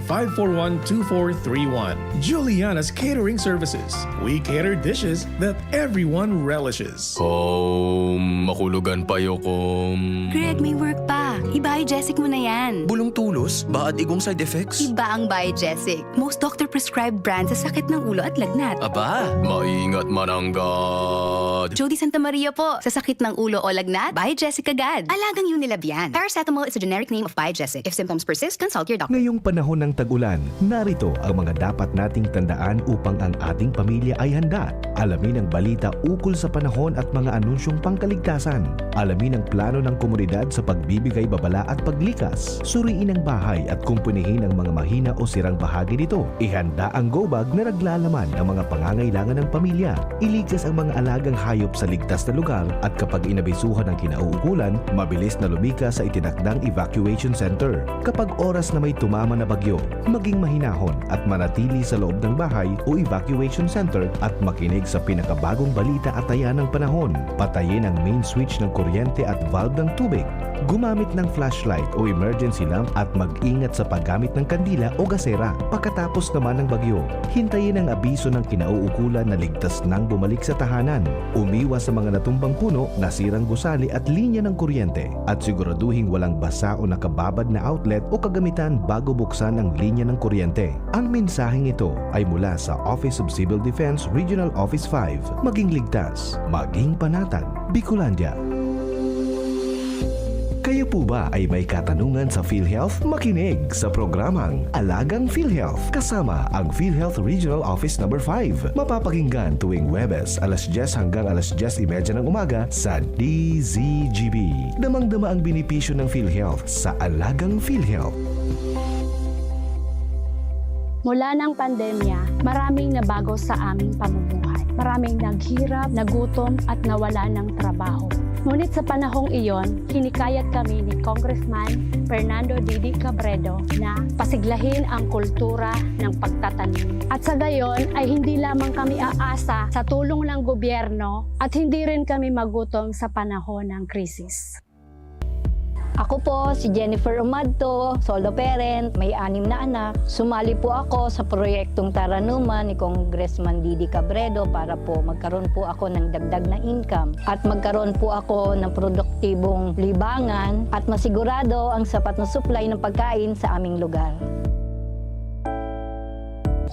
0921-541-2431. Juliana's Catering Services. We cater dishes that everyone relishes. Makulugan pa yokom. Greg, may work pa. I-Biogesic mo na yan. Bulong tulos? Baad igong side effects? Iba ang Biogesic. Most doctor-prescribed brand sa sakit ng ulo at lagnat. Aba, maingat mananggad. Jody Santa Maria po. Sa sakit ng ulo o lagnat, Biogesic agad. Alagang Unilab yan. Paracetamol is a generic name of Biogesic. If symptoms persist, consult your doctor. Ngayong panahon ng tag-ulan, narito ang mga dapat nating tandaan upang ang ating pamilya ay handa. Alamin ang balita ukol sa panahon at mga anunsyong pangkaligtasan. Alamin ang plano ng komunidad sa pagbibigay babala at paglikas. Suriin ang bahay at kumpunihin ang mga mahina o sirang bahagi nito. Ihanda ang go bag na naglalaman ng mga pangangailangan ng pamilya. Iligtas ang mga alagang hayop sa ligtas na lugar at kapag inabisuhan ng kinauukulan, mabilis na lumikas sa itinakdang evacuation center. Kapag oras na may tumama na bagyo, maging mahinahon at manatili sa loob ng bahay o evacuation center at makinig sa pinakabagong balita at taya ng panahon. Patayin ang main switch ng kuryente at valve ng tubig. Gumamit ng flashlight o emergency lamp at mag-ingat sa paggamit ng kandila o gasera. Pagkatapos naman ng bagyo, hintayin ang abiso ng kinauukulan na ligtas nang bumalik sa tahanan. Umiwas sa mga natumbang puno, nasirang gusali at linya ng kuryente at siguraduhing walang basa o nakababad na outlet o kagamitan bago buksan ang linya ng kuryente. Ang mensaheng ito ay mula sa Office of Civil Defense Regional Office 5. Maging ligtas, maging panatag, Bicolandia. Kayo po ba ay may katanungan sa PhilHealth? Makinig sa programang Alagang PhilHealth kasama ang PhilHealth Regional Office No. 5. Mapapakinggan tuwing Huwebes alas 10 hanggang alas 10:30 ng umaga sa DZGB. Damang-dama ang benepisyo ng PhilHealth sa Alagang PhilHealth. Mula ng pandemya, maraming nabago sa aming pamumuhay. Maraming naghirap, nagutom at nawala ng trabaho. Ngunit sa panahong iyon, hinikayat kami ni Congressman Fernando Didi Cabredo na pasiglahin ang kultura ng pagtatanim. At sa gayon ay hindi lamang kami aasa sa tulong ng gobyerno at hindi rin kami magutom sa panahon ng krisis. Ako po si Jennifer Umadto, solo parent, may 6 na anak. Sumali po ako sa proyektong Taranuman ni Congressman Didi Cabredo para po magkaroon po ako ng dagdag na income at magkaroon po ako ng produktibong libangan at masigurado ang sapat na supply ng pagkain sa aming lugar.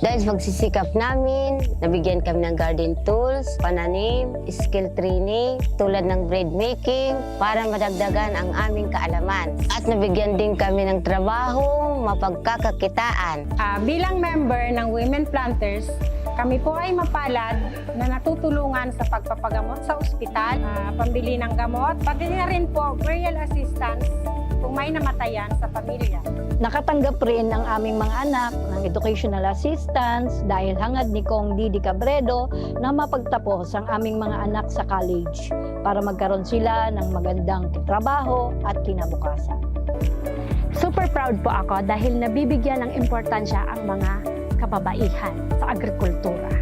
Dahil sa pagsisikap namin, nabigyan kami ng garden tools, pananim, skill training, tulad ng bread making, para madagdagan ang aming kaalaman. At nabigyan din kami ng trabaho, mapagkakakitaan. Bilang member ng Women Planters, kami po ay mapalad na natutulungan sa pagpapagamot sa ospital, pambili ng gamot, pati na rin po burial assistance kung may namatayan sa pamilya. Nakatanggap rin ang aming mga anak ng educational assistance dahil hangad ni Kong Didi Cabredo na mapagtapos ang aming mga anak sa college para magkaroon sila ng magandang trabaho at kinabukasan. Super proud po ako dahil nabibigyan ng importansya ang mga kababaihan sa agrikultura.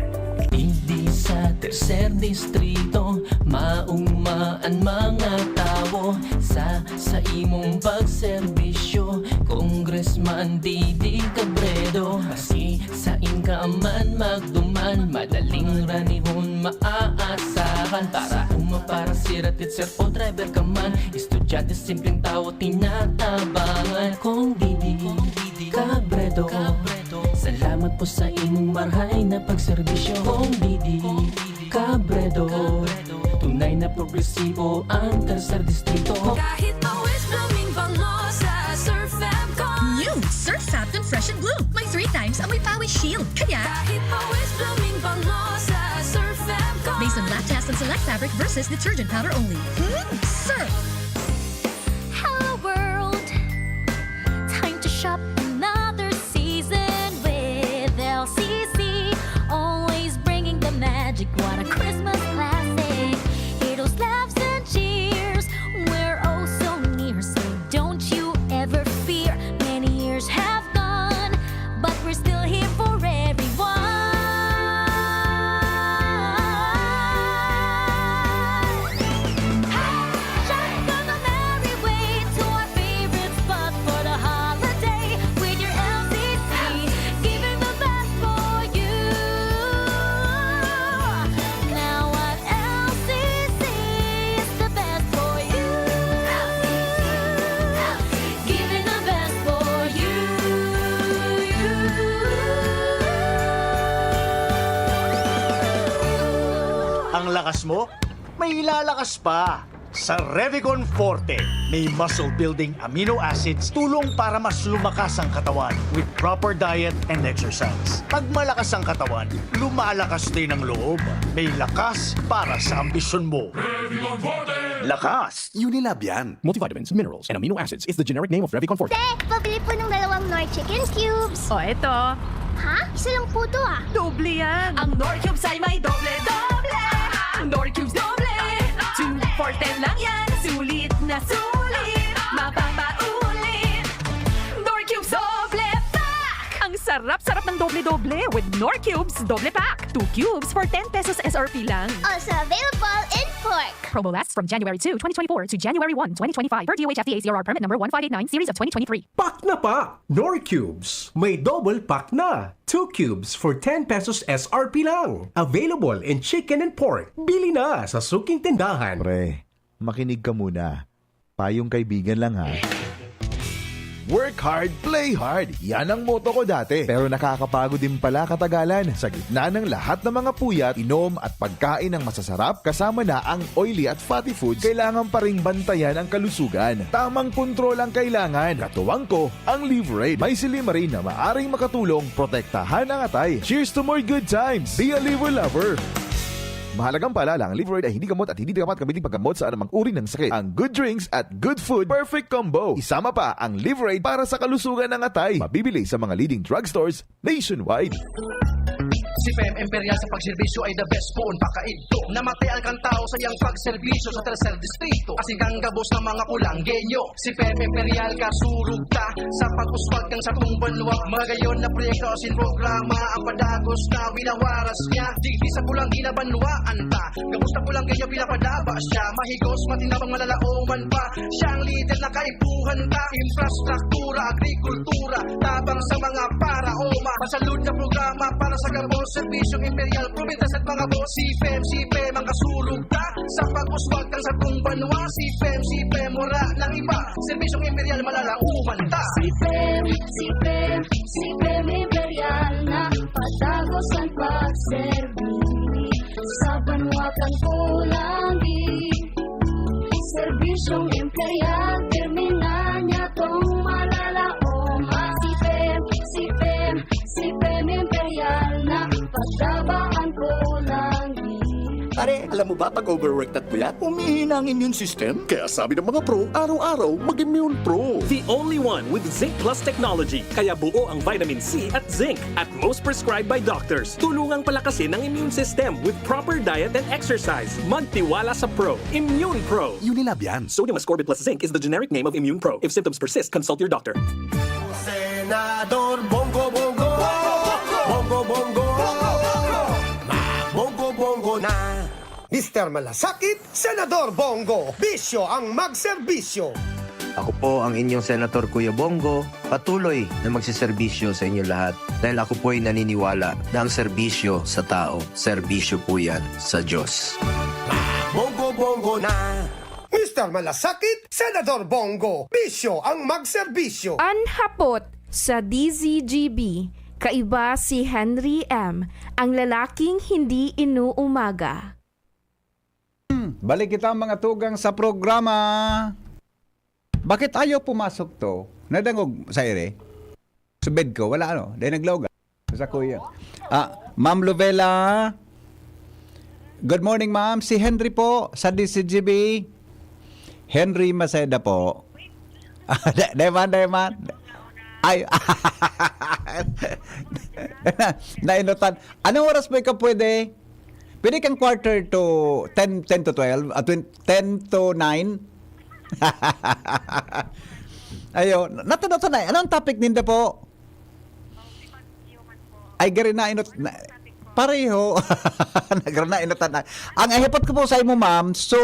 Hindi sa tercer distrito maungmaan mga tao sa imong pagserbisyo, Congressman Didi Cabredo. Kasi sa inkaman magduman, madaling ranihon maaasahan. Para para sirat sir o driver ka man, estudyante simpleng tao tinatabangan. Kung Didi Cabredo, salamat po sa imong marhay na pagserbisyo. Kung Didi Cabredo, tunay na progresibo ang tercer distrito. Kahit pawis blooming bango sa Surf Fabcon. New Surf Fabcon Fresh and Bloom. May 3 times amoy pawis shield. Kaya kahit pawis blooming bango sa Surf Fabcon. based on lab test and select fabric versus detergent powder only. Surf! Hello world, time to shop another season with LCC. Always bringing the magic, what a Christmas classic. Heroes, laughs and cheers, we're oh so near. So don't you ever fear, many years have gone, but we're still here for everyone. Ang lakas mo, may ilalakas pa. Sa Revicon Forte, may muscle-building amino acids tulong para mas lumakas ang katawan with proper diet and exercise. Pag malakas ang katawan, lumalakas din ang loob. May lakas para sa ambisyon mo. Revicon Forte! Lakas! Unilab yan. Multivitamins, minerals, and amino acids is the generic name of Revicon Forte. Pabili po ng 2 Nor Chicken Cubes. O, eto. Ha? Isa lang po to ah. Doble yan. Ang Nor Cubes ay may doble-doble. Nor Cubes doble. 2 for 10 lang yan. Sulit na sulit. Mapapaulit. Nor Cubes doble pack. Ang sarap-sarap ng doble-doble with Nor Cubes doble pack. 2 cubes for 10 pesos SRP lang. Also available in pork. Promo lasts from January 2, 2024 to January 1, 2025 per DOH FDA CRR permit number 1589 series of 2023. Pack na pa! Nor Cubes. May double pack na. 2 cubes for 10 pesos SRP lang. Available in chicken and pork. Bili na sa suking tindahan. Pre, makinig ka muna. Payong kaibigan lang ha. Work hard, play hard. Yan ang motto ko dati. Pero nakakapagod din pala katagalan. Sa gitna ng lahat ng mga puyat, inom at pagkain ng masasarap, kasama na ang oily at fatty foods, kailangan pa ring bantayan ang kalusugan. Tamang kontrol ang kailangan. Katuwang ko, ang Liverade. May silimarin na maaring makatulong protektahan ang atay. Cheers to more good times. Be a liver lover. Mahalagang paalala, ang Liverade ay hindi gamot at hindi dapat gamitin paggamot sa anumang uri ng sakit. Ang good drinks at good food, perfect combo. Isama pa ang Liverade para sa kalusugan ng atay. Mabibili sa mga leading drugstores nationwide. Si Fem Imperial sa pagserbisyo ay the best po pakaidto. Namatay ang kantao sa iyang pagserbisyo sa tercer distrito. Asing kang gabos ng mga kulanggenyo. Si Fem Imperial kasurug ta sa pag-uswag kang sa tumbanwa. Magayon na proyekto sin programa ang padagos na winawaras niya. Digdi sa pulang ginabanluaan ta. Gabos na pulang genyo pinapadaba siya. Mahigos matinabang malalaoman pa. Siyang leader na kaipuhan ta. Infrastruktura, agrikultura, tabang sa mga para-oma. Masalud na programa para sa gabos. Serbisyong imperial, provintas at mga boss. Si Fem ang kasulog ta. Sa pag-uswag kang sa tumbanwa. Si Fem, wala ng iba. Serbisyong imperial, malalauman ta. Si Fem Imperial na patagos ang pagserbi sa banwa kang kulangi. Serbisyong imperial, terminan niya tong malalaoma. Si Fem Imperial na patabaan kulangi. Pare, alam mo ba pag overwork at puyat, umihina ang immune system? Kaya sabi ng mga pro, araw-araw mag-Immune Pro. The only one with Zinc Plus technology. Kaya buo ang vitamin C at zinc. At most prescribed by doctors. Tulungang palakasin ang immune system with proper diet and exercise. Magtiwala sa Pro. Immune Pro. Unilab yan. Sodium ascorbate plus zinc is the generic name of Immune Pro. If symptoms persist, consult your doctor. Senador Bongo Bongo, Bongo Bongo, Bongo Bongo na. Mr. Malasakit, Senador Bongo, bisyo ang magserbisyo. Ako po ang inyong Senator Kuya Bongo, patuloy na magsiserbisyo sa inyo lahat dahil ako po ay naniniwala na ang serbisyo sa tao, serbisyo po yan sa Diyos. Bongo Bongo na. Mr. Malasakit, Senador Bongo, bisyo ang magserbisyo. Anhapot sa DZGB, kaiba si Henry M., ang lalaking hindi inuumaga. Balik kita mga tugang sa programa. Bakit ayaw pumasok to? Nadangog sa ere? Sa bed ko, wala ano. Dahil naglawga. Sa kuya. Ma'am Lovella. Good morning, ma'am. Si Henry po sa DCGB. Henry Maceda po. Deman. Ay. Nainutan. Anong oras po ikaw pwede? Pwede kang quarter to 10 to 12, 10 to 9. Ayo, natanay. Anong topic ninda po? Ay, gari na inot. Pareho. Nagara na inutan. Ang ahipot ko po sa imo, ma'am. So,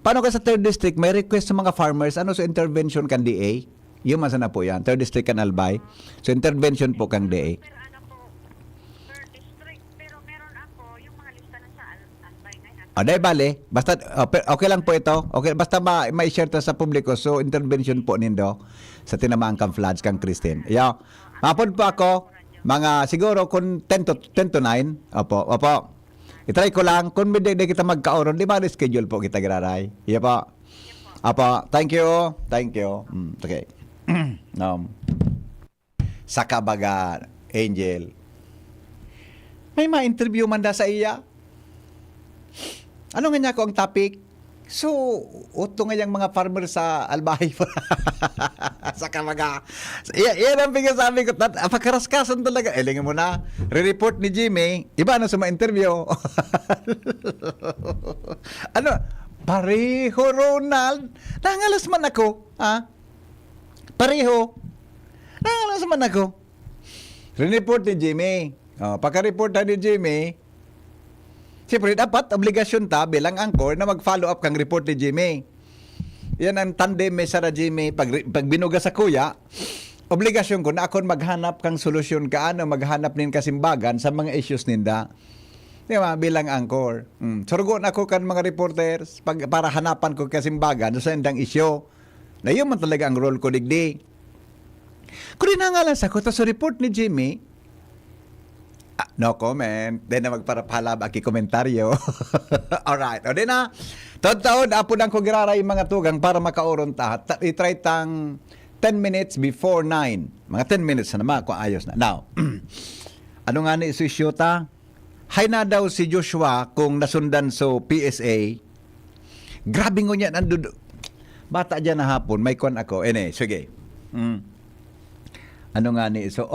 paano ka sa 3rd district? May request sa mga farmers. Ano sa intervention kan DA? Yung masa na po yan. 3rd district kan Albay. So, intervention po kang DA. Dahil bale, basta okay lang po ito. Okay, basta may share ta sa publiko. So intervention po nindo sa tinamaang kang floods kang Christine. Yo. Mapod po ako mga siguro kung 10 to 9. Opo. I-try ko lang kung hindi kita magkaoron, di ba schedule po kita giraray. Iya po. Opo, thank you. Okay. Saka baga Angel. May ma-interview man da sa iya. Ano nga niya ko ang topic? So, uto nga yung mga farmer sa Albay sa Kamaga. Yan ang sabi ko. Pagkaraskasan talaga. Elingin mo na. Re-report ni Jimmy. Iba na sa ma-interview. Ano? Pareho, Ronald. Nangalas man ako. Ha? Pareho. Nangalas man ako. Re-report ni Jimmy. Pagka-report ni Jimmy, siyempre, dapat obligasyon ta bilang angkor na mag-follow up kang report ni Jimmy. Yan ang tandem may Sara Jimmy. Pag binuga sa kuya, obligasyon ko na akon maghanap kang solusyon kaano maghanap nin kasimbagan sa mga issues ninda. Di ba? Bilang angkor. Surugon ako kan mga reporters para hanapan ko kasimbagan sa indang issue. Na yun man talaga ang role ko digdi. Kung rinangalan sa ko, sa report ni Jimmy, no comment. Then na magparapalab aki komentaryo. Alright. O din na. Taon apo nang ko giraray mga tugang para makauron ta. I-try tang 10 minutes before 9. Mga 10 minutes na naman kung ayos na. Now, ano nga ni issue ta? Hay na daw si Joshua kung nasundan so PSA. Grabe ngo niya. Bata dyan na hapon. May kon ako. Sige. Ano nga ni? So,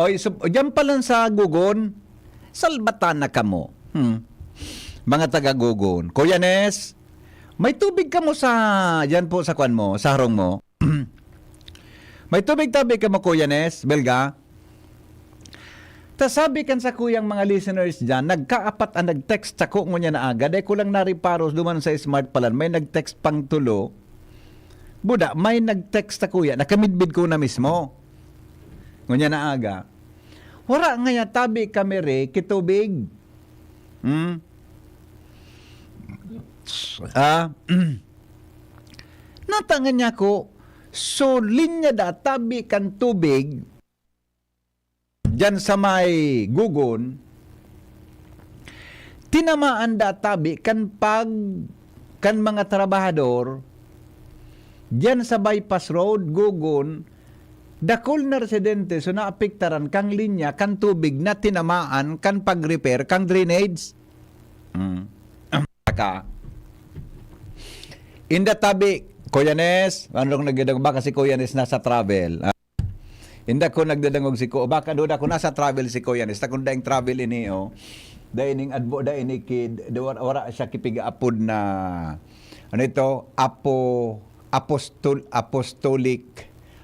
dyan pa lang sa Gugon. Salbatan na kamo. Mga taga-gugon. Kuya Nes, may tubig ka mo sa, yan po sa kwan mo, sa harong mo. May tubig-tabi ka mo, Kuya Nes, belga. Sabi kan sa kuyang mga listeners dyan, nagkaapat ang nag-text sa ko ngunya na aga, dahil ko lang nariparos duman sa smart palan, may nag-text pang tulo. Buda, may nag-text sa kuya, nakamidbid ko na mismo. Ngunya na aga. Wala nga tabi kami re, kitubig. Natangan niya ko, so linya da tabi kan tubig, diyan sa may gugon, tinamaan da tabi kan mga trabahador, diyan sa bypass road, gugon, dakol na residente, so naapektaran kang linya, kan tubig na tinamaan, kan pag-repair, kang drainage. Inda tabi, Kuya Nes, ano kung nagdadang ba kasi Kuya Nes nasa travel? Inda ko nagdadangog si Kuya, baka doon ako nasa travel si Kuya Nes, takong daing travel ini, daining adbo, daining kid, wala siya kipiga-apod na, ano ito,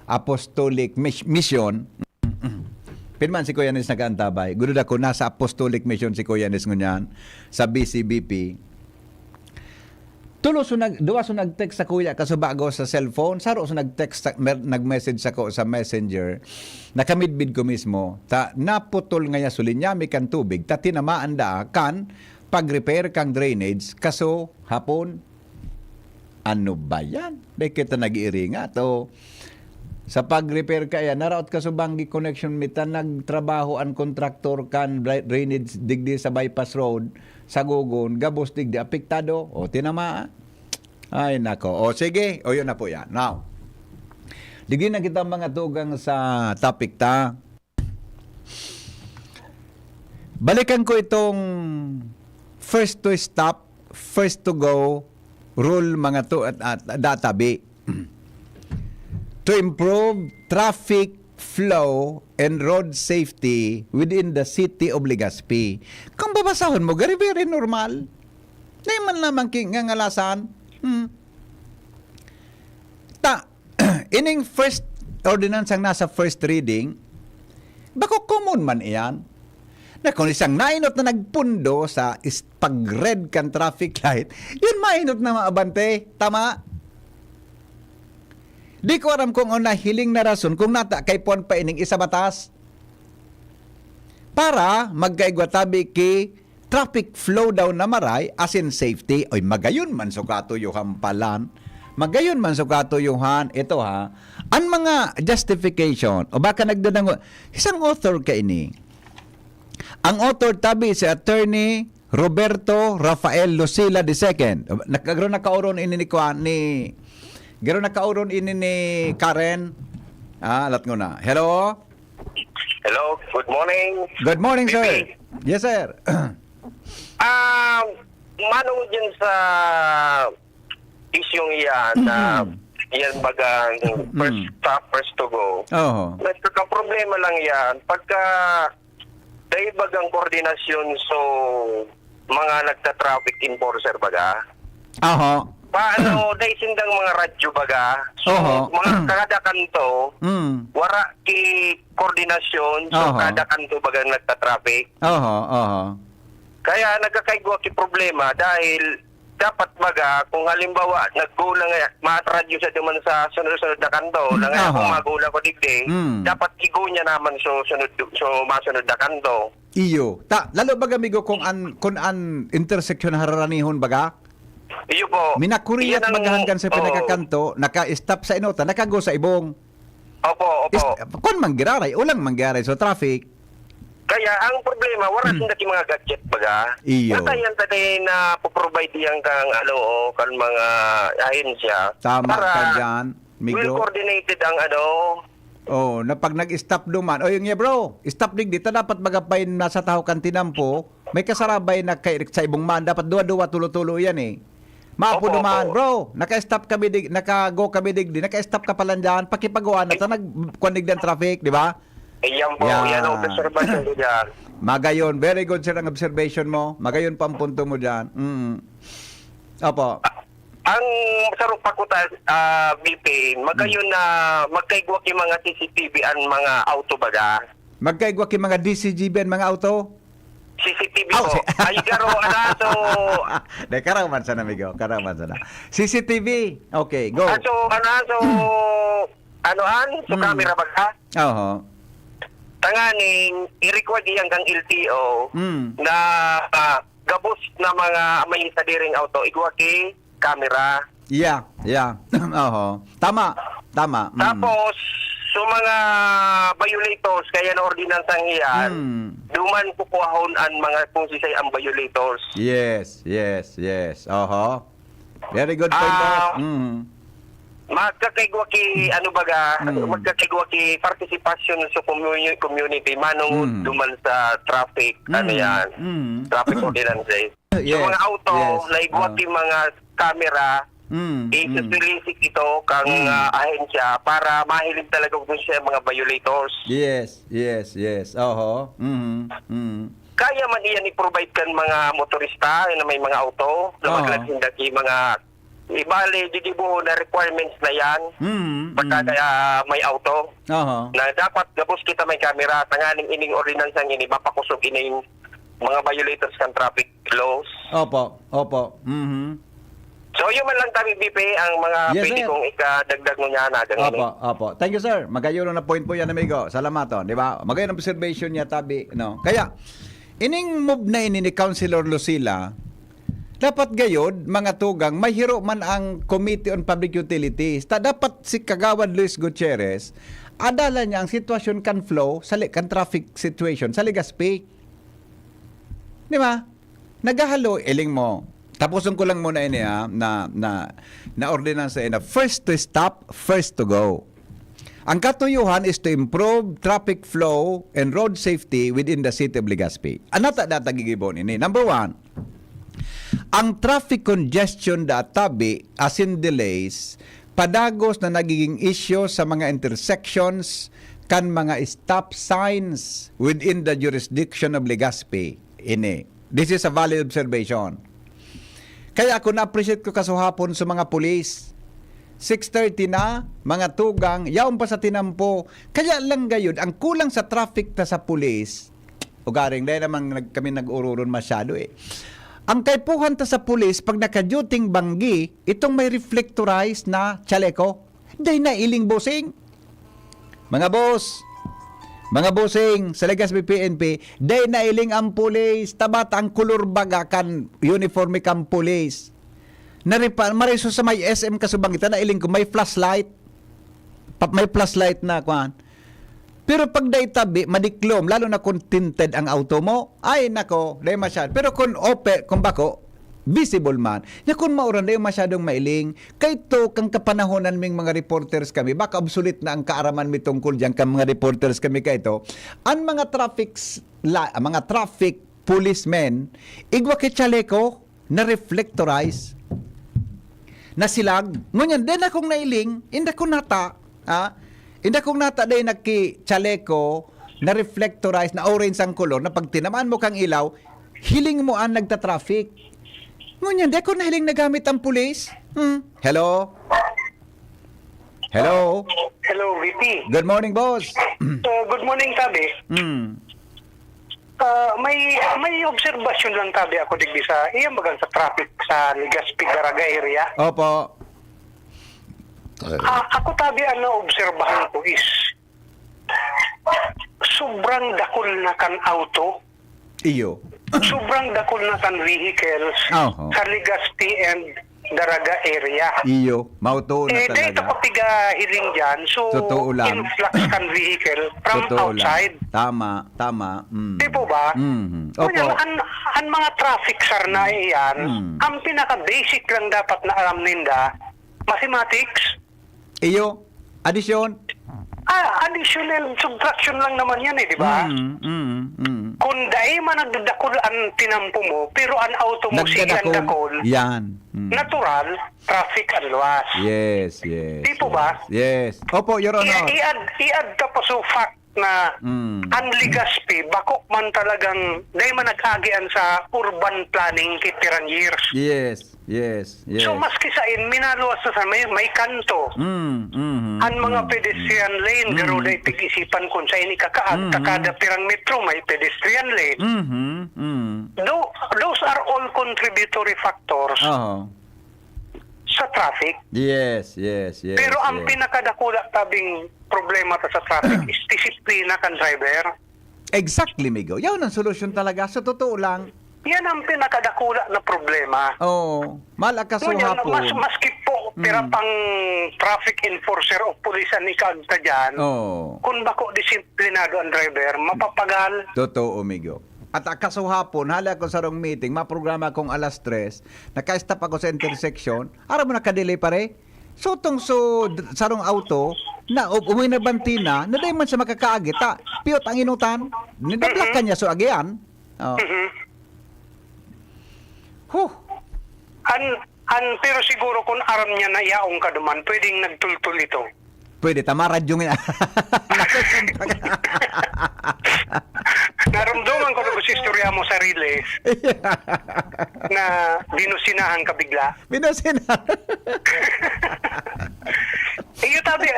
apostolic mission. Pinman si Kuya Nes nag-antabay. Gudod ako, nasa apostolic mission si Kuya Nes ngunyan, sa BCBP. Duwa so nag-text sa kuya kaso bago sa cellphone, saro so nag-text, nag-message ako sa messenger, nakamidbid ko mismo, naputol nga ya sulinyami kan tubig, tinamaan da kan pag-repair kang drainage, kaso hapon, ano ba yan? Dahil kita nag-iiringa to. Sa pag-repair kaya, naraot ka subanggi connection mita, nagtrabaho ang kontraktor kan drainage digdi sa bypass road, sa gugon, gabos digdi, apektado, o tinamaan. Ay, nako. O sige, o yun na po yan. Now, digdi na kita mga tugang sa topic ta. Balikan ko itong first to stop, first to go rule mga to at databi. To improve traffic flow and road safety within the city of Legazpi. Kung babasahon mo, very normal. Di man lamang ngangalasan. Ining first ordinance ang nasa first reading, bako common man iyan. Na kung isang nainot na nagpundo sa pag-red kan traffic light, yun mainot na maabante. Tama? Di ko alam kung ang nahiling na rason kung nata kay puan pa ining isa batas para magkaigwatabi ki traffic flow daw na maray as in safety. Oy, magayon man sukato yung palan. Magayon man sukato yung ito ha. Ang mga justification o baka nagdadango, isang author ka ini. Ang author tabi si Attorney Roberto Rafael Lucila II. Nagkaroon na kauron ini ni Garo nakauron ini ni Karen. Alat ko na. Hello? Hello, good morning. Good morning, sir. Yes, sir. Manong dyan sa isyong yan na yan bagang first stop, first to go. Nagkakaproblema lang yan. Pagka dahil bagang koordinasyon so mga nagta-traffic enforcer baga. Paano dahil sindang mga radyo baga. So mga kada kanto wara ki koordinasyon so kada kanto baga nagta-traffic. Kaya nagkakaigwa ki problema dahil dapat baga kung halimbawa nag-go lang ma-radyo sa duman sa sunod-sunod na kanto lang kung mag-ula ko digdi dapat i-go niya naman so masunod na kanto. Iyo. Lalo baga migo kung an intersection hararanihon baga? Iyo po. Minakuriyat maghanggan sa pinakakanto, naka-stop sa inota, nakago sa ibong. Opo. Kung manggiraray, ulang manggiray sa traffic. Kaya ang problema, wala sindaki mga gadget baga. Iyo. Natayan tayo na puprovide yang kang kan mga ahensya. Tama para ka dyan, Migro. well coordinated ang na pag nag-stop duman, yung bro, stop digdi, dapat magapain nasa taho kantinampo, may kasarabay na kay sa ibong man, dapat duwa-duwa tulo-tulo yan eh. Maapo duman, bro, naka-stop kami naka-go kami digdi, naka-stop ka pala dyan, pakipagawa na ito, nag-condig ng traffic, di ba? Yan po, yan ang observation ko dyan. Magayon, very good sir ang observation mo. Magayon pa ang punto mo dyan. Opo. Ang sarong pakutas, BP, magayon na magkaigwak yung mga CCTV ang mga auto baga. Magkaigwak yung mga DCGB ang mga auto? CCTV po. Ay garo, so... De, karaman sana, amigo. Karaman sana. CCTV. Okay, go. Camera baga? Oo. Tanganing, i-record iyang kang LTO na gabos na mga may sadiring auto, igwaki, camera. Yeah. Oo. Tama. Tapos, so mga violators, kaya na ordinansang iyan, duman kukuhahon ang mga kung sisay ang violators. Yes. Oho. Very good point, boss. Magkakaigwaki, magkakaigwaki participation sa community, manong duman sa traffic, traffic ordinance. Yung mga auto, naigwaki mga camera, isusilisik ito kang ahensya para mahilig talaga kung siya mga violators. Yes. Oho. Kaya man iyan i-provide kan mga motorista na may mga auto na maglagindaki mga ibali, didibuho na requirements na yan pagka may auto na dapat gabos kita may camera, tanganing ining ordinansang ini, mapakusog ining mga violators kan traffic laws. Opo. So yun man lang tabi BP ang mga pwede kong ikadagdag mo niya na. Opo. Thank you sir. Magayon na point po yan, amigo. Salamaton, di ba? Magayon ang observation niya, tabi. No? Kaya, ining move na ini ni Councilor Lucila, dapat gayod, mga tugang, mahiro man ang Committee on Public Utilities. Dapat si Kagawad Luis Gutierrez, adala niya ang sitwasyon kan flow, kan traffic situation sa Legazpi. Di ba? Nagahalo, iling mo. Tapusin ko lang muna ini na ordinansa na first to stop, first to go. Ang katuyuhan is to improve traffic flow and road safety within the city of Legazpi. Anata gigibon ini. Number 1, ang traffic congestion tabi as in delays, padagos na nagiging issue sa mga intersections kan mga stop signs within the jurisdiction of Legazpi. Ini. This is a valid observation. Kaya ako na-appreciate ko kasuhapon sa mga pulis. 6:30 na, mga tugang, yaon pa sa tinampo. Kaya lang gayud, ang kulang sa traffic ta sa pulis, ugaring, dahil naman kami nag-ururon masyado eh. Ang kaipuhan ta sa pulis, pag naka-duting banggi, itong may reflectorized na chaleko, day na iling bossing. Mga bossing, sa Legazpi PNP, day na iling ang pulis, tabat ang kulur baga kan uniforme kan pulis. Mariso sa may SM kasubangita na iling ko, may flashlight. May flashlight na, kuhan. Pero pag day tabi, madiklom, lalo na kung tinted ang auto mo, ay nako, day masyado. Pero kung kung bako, visible man, ya kung mauran day masyadong mailing, kay to kang kapanahonan ming mga reporters kami, baka obsolete na ang kaaraman mi tungkol diyan kang mga reporters kami kay to. Ang mga traffic policemen, igwa kay chaleko na reflectorize na silag. Ngunyan, din akong nailing, inda ko nata, Inda kong nata day naki-chaleko na reflectorize na orange ang color na pag tinamaan mo kang ilaw, hiling mo ang nagta-traffic. Ngunyan, di ko nahiling nagamit ang pulis. Hello? Hello, VP. Good morning, boss. Good morning, Tabi. May obserbasyon lang, Tabi, ako digdi sa iyang bagang sa traffic sa Legazpi Garaga area. Opo. Ako, Tabi, ang naobserbahan ko is sobrang dakol na kan auto. Iyo. Sobrang dakol na kan vehicles sa Legazpi and Daraga area. Iyo. Mauto na Dahil talaga. tapapiga hiling dyan, so influx kan vehicle from outside. Tama. Di po ba? Opo. Ang mga traffic sir na iyan, ang pinaka-basic lang dapat na alam ninda, mathematics. Iyo. Addition. Additional subtraction lang naman yan di ba? Kung dahil man nagdadakol ang tinampo mo, pero ang auto mo siya ang dakol, yan. natural, traffic ang luwas. Yes. Di po ba? Yes. Opo, Your Honor. I-add ka pa so fact na ang Legazpi, bako man talagang, dahil man nag-agian sa urban planning kitiran years. Yes. So maski sa in, minaluwas na sa may kanto. Ang mga pedestrian lane, garo dahil pag-isipan kung sa ini kakada pirang metro, may pedestrian lane. Those are all contributory factors sa traffic. Yes. Pero ang pinakadakula tabing problema ta sa traffic is disiplina kan driver. Exactly, Migo. Yan ang solusyon talaga. Sa totoo lang. Yan ang pinakadakula na problema. Malakas o Ngunyan, hapon. maski po, pira pang traffic enforcer o pulisan ni kagta dyan, kung bako disiplinado ang driver, mapapagal. Totoo, Migo. At kasahapon, hala ako sa rong meeting, maprograma akong alas 3, naka-stop ako sa intersection, ara mo nakadelay pare. So, sa rong auto, na umuwi na bantina, na dahil man siya makakaagita, piyot ang inutan, nidablak ka niya so agian. Pero siguro kung aram niya na yaong kaduman, pwedeng nagtultul ito. Pwede, tamarad yung Naramdaman ko na sa istorya mo sarili na binusinahan ka bigla. Binusinahan? Iyo tabi,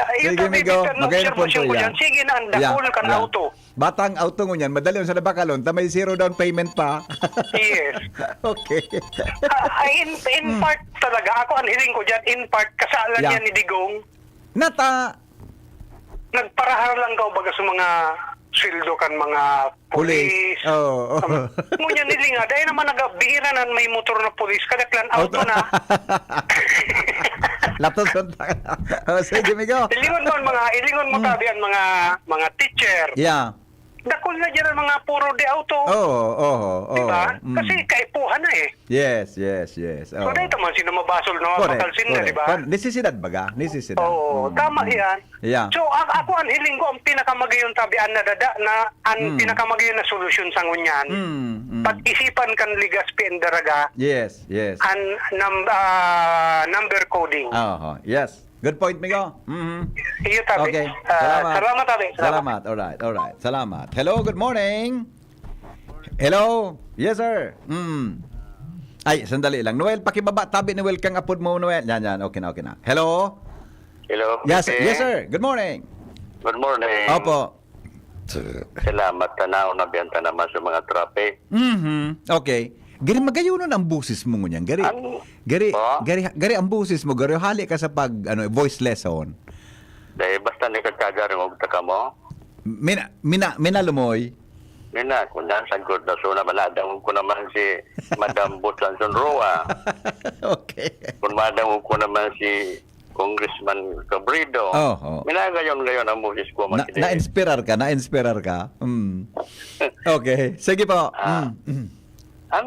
Migo, observation ko yan. Sige na, ang dakul kan auto. Batang auto mo yan, madali sa nabakalon, may zero down payment pa. Yes. Okay. In part talaga, ako ang hiling ko dyan, in part, kasalan yan ni Digong. Nagparahar lang ka baga sa mga sweldo kan mga pulis. Ngunyan nilinga, dahil naman nagabihira na may motor na pulis, kadaklan auto na. Laptop sunta ka. Sige, Migo. Ilingon mo tabi ang mga teacher. Yeah. Dakol na dyan ang mga puro de auto. Diba? Kasi kaipuhan na eh. Yes. So dahil naman sino mabasol na mapakalsin na, diba? Necesidad baga? Necesidad. Tama yan. Yeah. So ako ang hiling ko ang pinakamagayon tabian na dada na ang pinakamagayon na solusyon sa ngunyan. Pag-isipan kan Legazpi and Daraga. Yes. And number coding. Yes. Good point, Migo. Iyo tabi. Okay. Salamat tabi. Salamat. Alright. Salamat. Hello, good morning. Hello. Yes, sir. Ay, sandali lang. Noel, pakibaba. Tabi ni Noel kang apod mo, Noel. Yan. Okay na. Hello. Hello. Yes, sir. Good morning. Good morning. Opo. Salamat tanaw na biyanta naman sa mga traffic. Okay. Gari magayunon ang busis mo ngunyan. Gari ang busis mo. Gari hali ka sa voice lesson. Dahil basta nagkakagarang og taka mo. Mina lumoy. Mina, kung nasagod na so na maladang ko naman si Madam Butlanson Roa. Okay. Kung madang ko naman si Congressman Cabredo. Minagayon ang busis ko. Na-inspirar ka? Okay. Sige po. Ang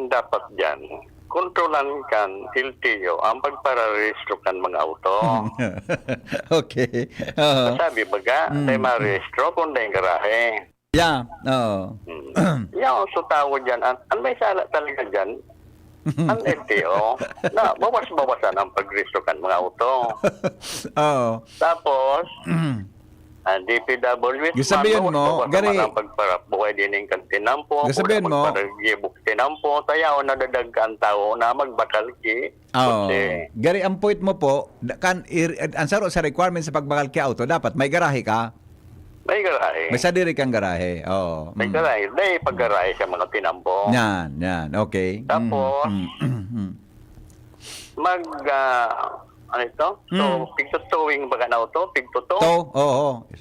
dapat dyan, kontrolan kan LTO ang pagpararehistro kan mga auto. Okay. Sabi baga, tayo marehistro kung dahil garahe. Yeah. Yung so tawag dyan, ang may sala talaga dyan, ang LTO, na bawas-bawasan ang pagrehistro kan mga auto. Tapos, ang DPWH, sabihin mo, gari pagparabuhay din yung kantinampo, sabihin mo, pagparagibok tinampo, tayaw na dadagkan tao na magbakal ki. Gari, ang point mo po, ang saro sa requirement sa pagbakal ki auto, dapat may garahe ka. May garahe. May sadiri kang garahe. May garahe. Dahil paggarahe sa mga tinampo. Yan. Okay. Tapos, ano ito? So, pigtutowing baga na auto? Pigtuto?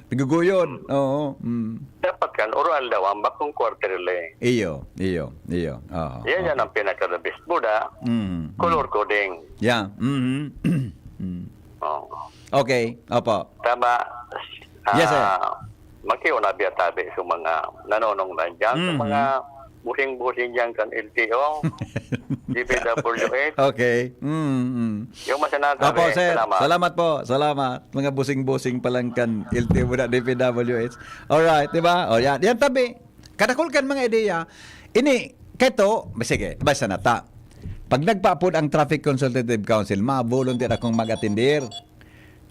Piguguyon. Dapat kan, oral daw ang bakong quarterly. Iyo. Yan ang pinaka-the-best Buddha. Color coding. Yeah. Okay. Opo. Tama. Yes, sir. Makiyo na biya tabi sa mga nanonong na dyan, sa mga busing-busing dyan kan LTO, DPWH. Okay. Yung masanata. Opo, sir. Salamat. Mga busing-busing palang kan LTO na DPWH. Alright, di ba? Yan tabi. Kadakol kan mga ideya. Ini, keto, sige, basta na ta. Pag nagpaapod ang Traffic Consultative Council, ma-volunteer akong mag-atindir.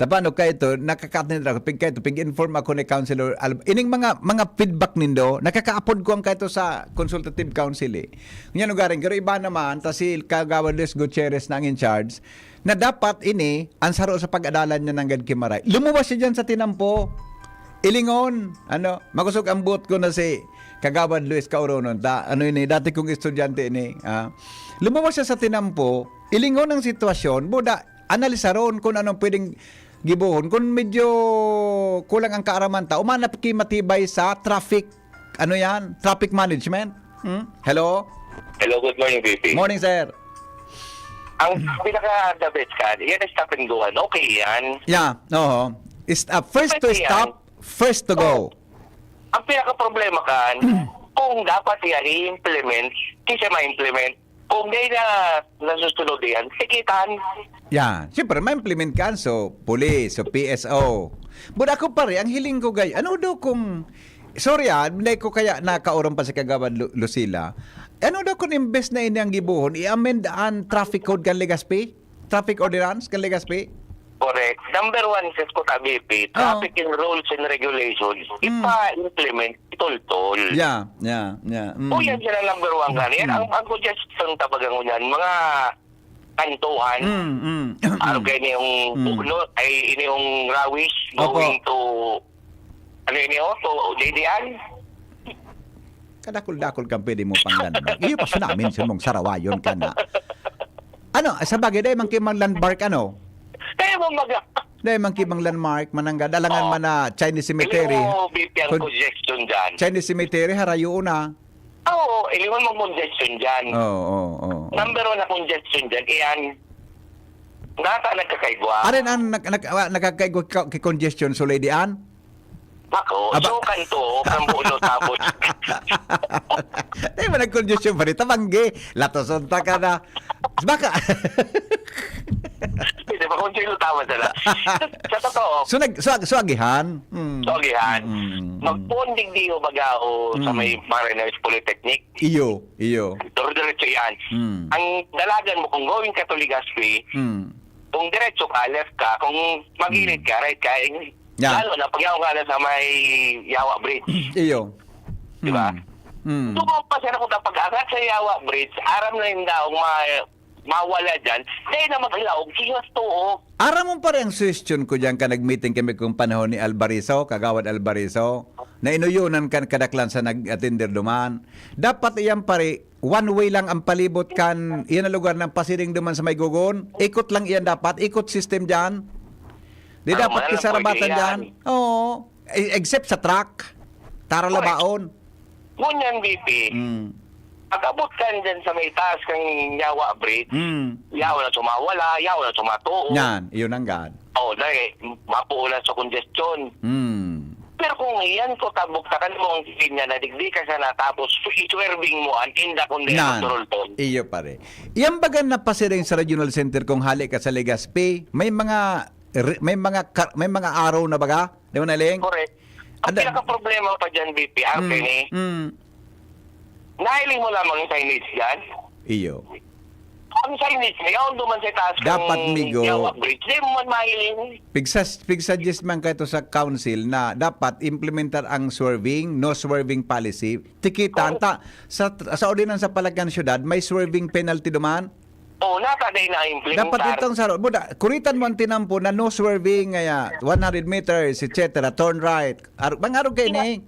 Tapano kay ito, nakaka-attend ako, pig-inform ako ni Councilor ining mga feedback nindo, nakaka-upload ko ang kaito sa Consultative Council eh. Ngayon lugarin, pero iba naman, ta si Kagawad Luis Gutierrez na ang in charge, na dapat ini, ansaro sa pag-adalan niya ng Gadkimaray. Lumabas siya dyan sa tinampo. Ilingon, magusog ang boot ko na si Kagawad Luis Cauronon, dati kong estudyante ini, lumabas siya sa tinampo, ilingon ang sitwasyon, buda, analisaron kung anong pwedeng gibuhon. Kung medyo kulang ang kaaraman ta, umanap matibay sa traffic, traffic management. Hello? Hello, good morning, VP. Morning, sir. Ang pinaka-the best ka, yan ang stop and go. Okay yan. Yeah, oo. First to stop, first to go. Ang pinaka-problema kan, kung dapat yan i-implement, di siya ma-implement. Kung di na nasusunod yan, sikitan. Yeah, siyempre, ma-implement ka. So, police, so PSO. But ako pare, ang hiling ko gay, ano daw kung, sorry hindi ko kaya nakauran pa si Kagawad Lucila, ano daw kung imbes na ini ang gibuhon, i-amend ang traffic code kan Legazpi? Traffic ordinance kan Legazpi? Correct. Number one, says ko BP, traffic and rules and regulations, ipa-implement, itol-tol. Yeah. O yan sila number one ka. Yan, ang suggestion tabagang yan, mga kantuhan, ano kayo yung ini yung Rawish, going to, to JDN? Kadakol-dakol kang pwede mo panggan. Iyo pa sa namin, mong sarawayon ka na. Sa bagay, dahil mangkimang landmark, Kaya mo dahil mangkimang landmark, manangga, dalangan man na Chinese Cemetery. Ili mo, BP, ang suggestion dyan. Chinese Cemetery, harayo na. Oo, iliwan mo congestion dyan. Oo. Number one na congestion dyan, iyan, nata nagkakaigwa. Arin ang nakakaigwa congestion, so Lady Ann? Ako, so kanto, kambulo tapos. Dahil mo nag-congestion pa rin, tabanggi. Latosonta ka na. Baka. Hindi ba kung sino tama sila? Sa totoo. So agihan? Agihan. Magpundig diyo bagao sa may Mariners Polytechnic. Iyo. Diretso yan. Ang dalagan mo kung going ka to Legazpi, kung diretso ka, left ka, kung magilid ka, right ka, lalo na pag ka na sa may Yawa Bridge. Iyo. Diba? Tumampas na kung pag-agat sa Yawa Bridge, aram na yung daong mawala dyan, dahil na mag-ilaog, siyas to. Aram mo pa rin ang suggestion ko dyan ka nag-meeting kami kung panahon ni Alvarizo, Kagawad Alvarizo, na inuyunan kan kadaklan sa nag-attender duman. Dapat iyan pare, one way lang ang palibot kan, iyan ang lugar ng pasiring duman sa may gugon. Ikot lang iyan dapat, ikot system dyan. Di dapat kisarabatan dyan. Oo. Except sa truck. Tara labaon. Ngunyan, BP. Pag-abot ka dyan sa may taas kang Yawa Bridge, yaw na sumawala, yaw na sumatuo. Yan, iyon ang gad. Dahil mapuulan sa congestion. Pero kung iyan ko tabuktakan mo ang linya na digdi ka sana tapos i-swerving mo ang inda kundi control to. Iyo pare. Iyan bagan na pasiring sa regional center kung hali ka sa Legazpi, may mga araw na baga? Di mo naling? Correct. Ang pinaka-problema pa dyan, BP, nahiling mo lamang yung signage dyan? Iyo. Ang signage na yun, duman sa taas dapat migo. Yawa Bridge. Di mo man mahiling. Pig-suggest man kayo sa council na dapat implementar ang swerving, no swerving policy. Tikitan ta. Sa ordinansa sa Palagan Syudad, may swerving penalty duman. Nataday na implementar. Dapat itong saro. Buda, kuritan mo ang tinampo na no swerving, 100 meters, etc. Turn right. Mangarog kayo ni.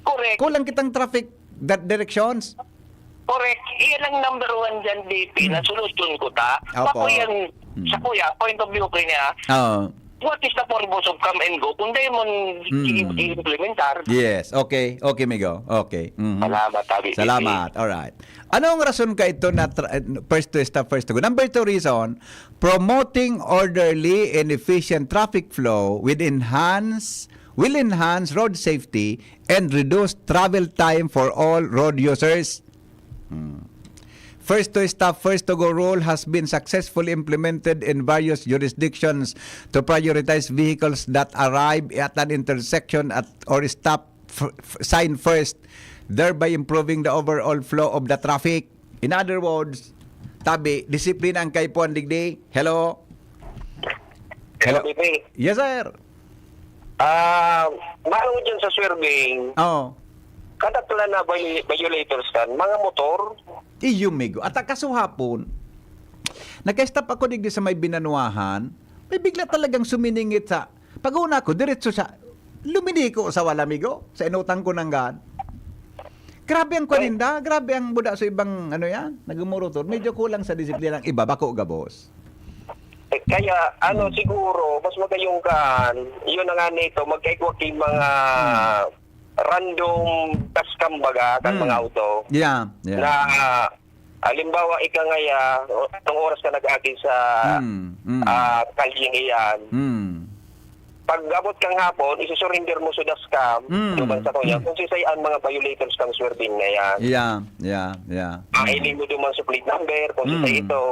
Correct. Kulang kitang traffic directions. Correct. Iyan ang number one dyan, BP, na solusyon ko ta. Ako yan, sa kuya, point of view ko niya, what is the purpose of come and go kung di mo i-implementar? Yes, okay. Okay, Migo. Okay. Salamat, Tabi. Salamat. Alright. Anong rason ka ito na first to stop, first to go? Number 2 reason, promoting orderly and efficient traffic flow will enhance road safety and reduce travel time for all road users. First to stop, first to go rule has been successfully implemented in various jurisdictions to prioritize vehicles that arrive at an intersection or stop sign first, thereby improving the overall flow of the traffic. In other words, tabi, disiplina ang kaipuan digdi. Hello? Hello, BP. Yes, sir. Mano dyan sa swerving, Oo. kada pala na violators kan, mga motor. Iyo, migo. At kasuhapon, nag-stop ako digdi sa may binanuahan, may bigla talagang suminingit sa, pag-una ko, diretso siya, luminiko sa wala, migo, sa inutang ko ng gan. Grabe ang kwaninda, grabe ang buda sa ibang, ano yan, nagumurotor. Medyo kulang sa disiplina ng iba, bako gabos. Kaya, siguro, mas magayong kan, yun na nga nito, magkaikwak yung mga random taskam baga, kan mga auto. Yeah. Na, halimbawa, ika ngaya, itong oras ka nag-agi sa kalyeng iyan. Pag abot kang hapon, isusurrender mo sa dashcam, duman sa kuya, kung sisayan mga violators kang swerving na yan. Yeah. Mailin mo duman sa plate number, kung sisay ito.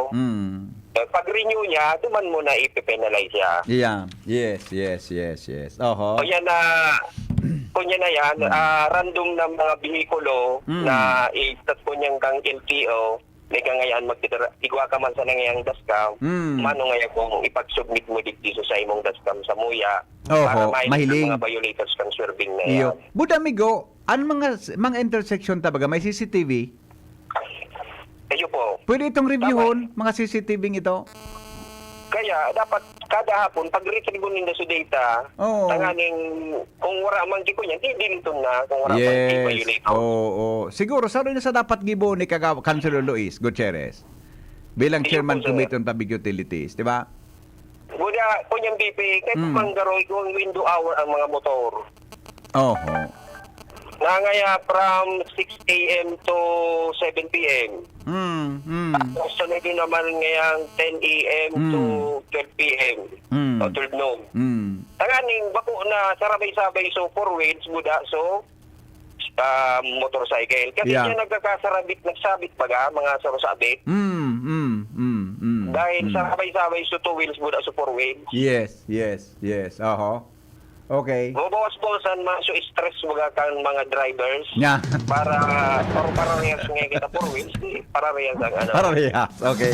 Pag renew niya, duman mo na ipipenalize siya. Yeah. Yes. Oho. O yan na, kunya na yan, random na mga bihikulo na itat ko niyang kang LTO, may kangayaan igwa ka man sa nangayang dashcam, mano ngaya kung ipag-submit mo dito sa imong dashcam sa muya, para mahiling mga violators kang swerving na yan. Buda migo, an mga intersection tabaga, may CCTV? Kayo po. Pwede itong reviewon, mga CCTV ito? Kaya, dapat kada hapon, pag retrieve nila sa data, tanganing, kung wala man ko niyan, hindi nito na, kung wala man di violator. Siguro, saan na sa dapat gibo ni Councilor Luis Gutierrez? Bilang Chairman Committee on Public Utilities, di ba? Buda, kunyang BP, kahit manggaroy kung window hour ang mga motor. Nangaya from 6 a.m. to 7 p.m. Tapos sunod din naman ngayang 10 a.m. to 12 p.m. O 12 noon. Tanganing bako na sarabay-sabay so 4 wheels buda so motorcycle. Kasi siya nagsabit baga mga sarosabit. Dahil sarabay-sabay so 2 wheels buda so 4 wheels. Yes. Okay. Mabawas-bawasan maso stress mga kang mga drivers. Yeah. para rehas nga kita 4 wheels, para rehas ang ano. Para rehas. Okay.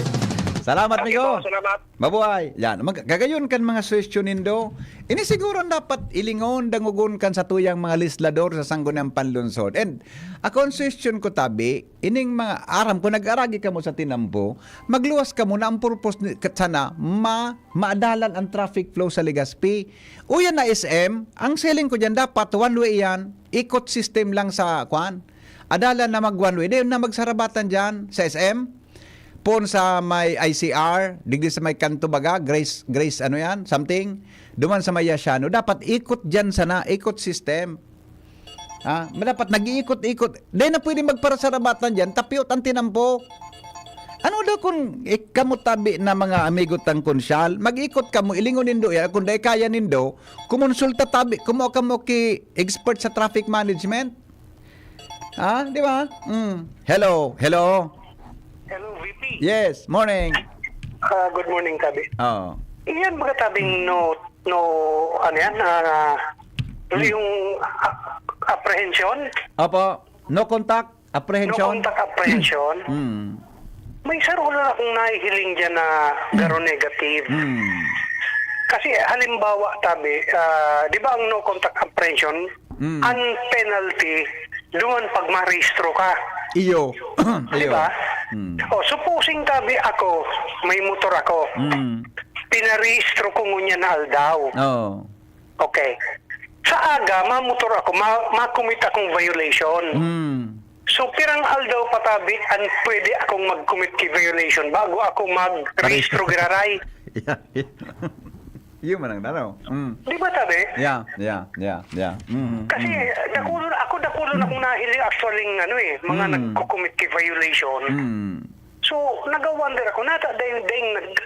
Salamat, migo. Salamat. Mabuhay. Yan. Gagayon kan mga suwestyon nindo. Ini siguro dapat ilingon dangugon kan sa tuyang mga legislador sa sanggunang panlunsod. And akong suwestyon ko tabi, ining mga aram ko nag-aragi ka mo sa tinampo, magluwas ka mo na ang purpose sana maadalan ang traffic flow sa Legazpi. Uyan na SM, ang selling ko dyan dapat one way yan, ikot system lang sa kwan. Adalan na mag one way, na magsarabatan dyan sa SM. Pon sa may ICR, digdi sa may kanto baga, Grace ano yan, something, duman sa may Yasiano, dapat ikot dyan sana, ikot system. Dapat nag-iikot-ikot. Dahil na pwede magparasarabatan dyan, tapiot ang tinampo. Ano daw kung kamutabi na mga amigot ng konsyal, mag-ikot ka mo, ilingon nindo, kung dahil kaya nindo, kumonsulta tabi, kumuha ka mo ki expert sa traffic management. Di ba? Hello. Hello, VP. Yes, morning. Good morning, Tabi. Iyan mga tabing yung apprehension? Opo, no contact apprehension. No contact apprehension? May sarula akong nahihiling dyan na garo negative. Kasi halimbawa, Tabi, di ba ang no contact apprehension, ang penalty, doon pag ma-rehistro ka. Iyo. Di ba? Supposing Tabi ako, may motor ako. Pinarehistro ko ngunya na aldaw. Okay. Sa aga, mamotor ako, makumit akong violation. So, pirang aldaw pa Tabi, pwede akong mag-commit ki violation bago ako mag-rehistro giraray. Yun man ang tanong. Di ba Tabi? Yeah. Kasi dakulo na kung nahiling actually mga nagko-commit ki violation. So, nag-wonder ako, dahil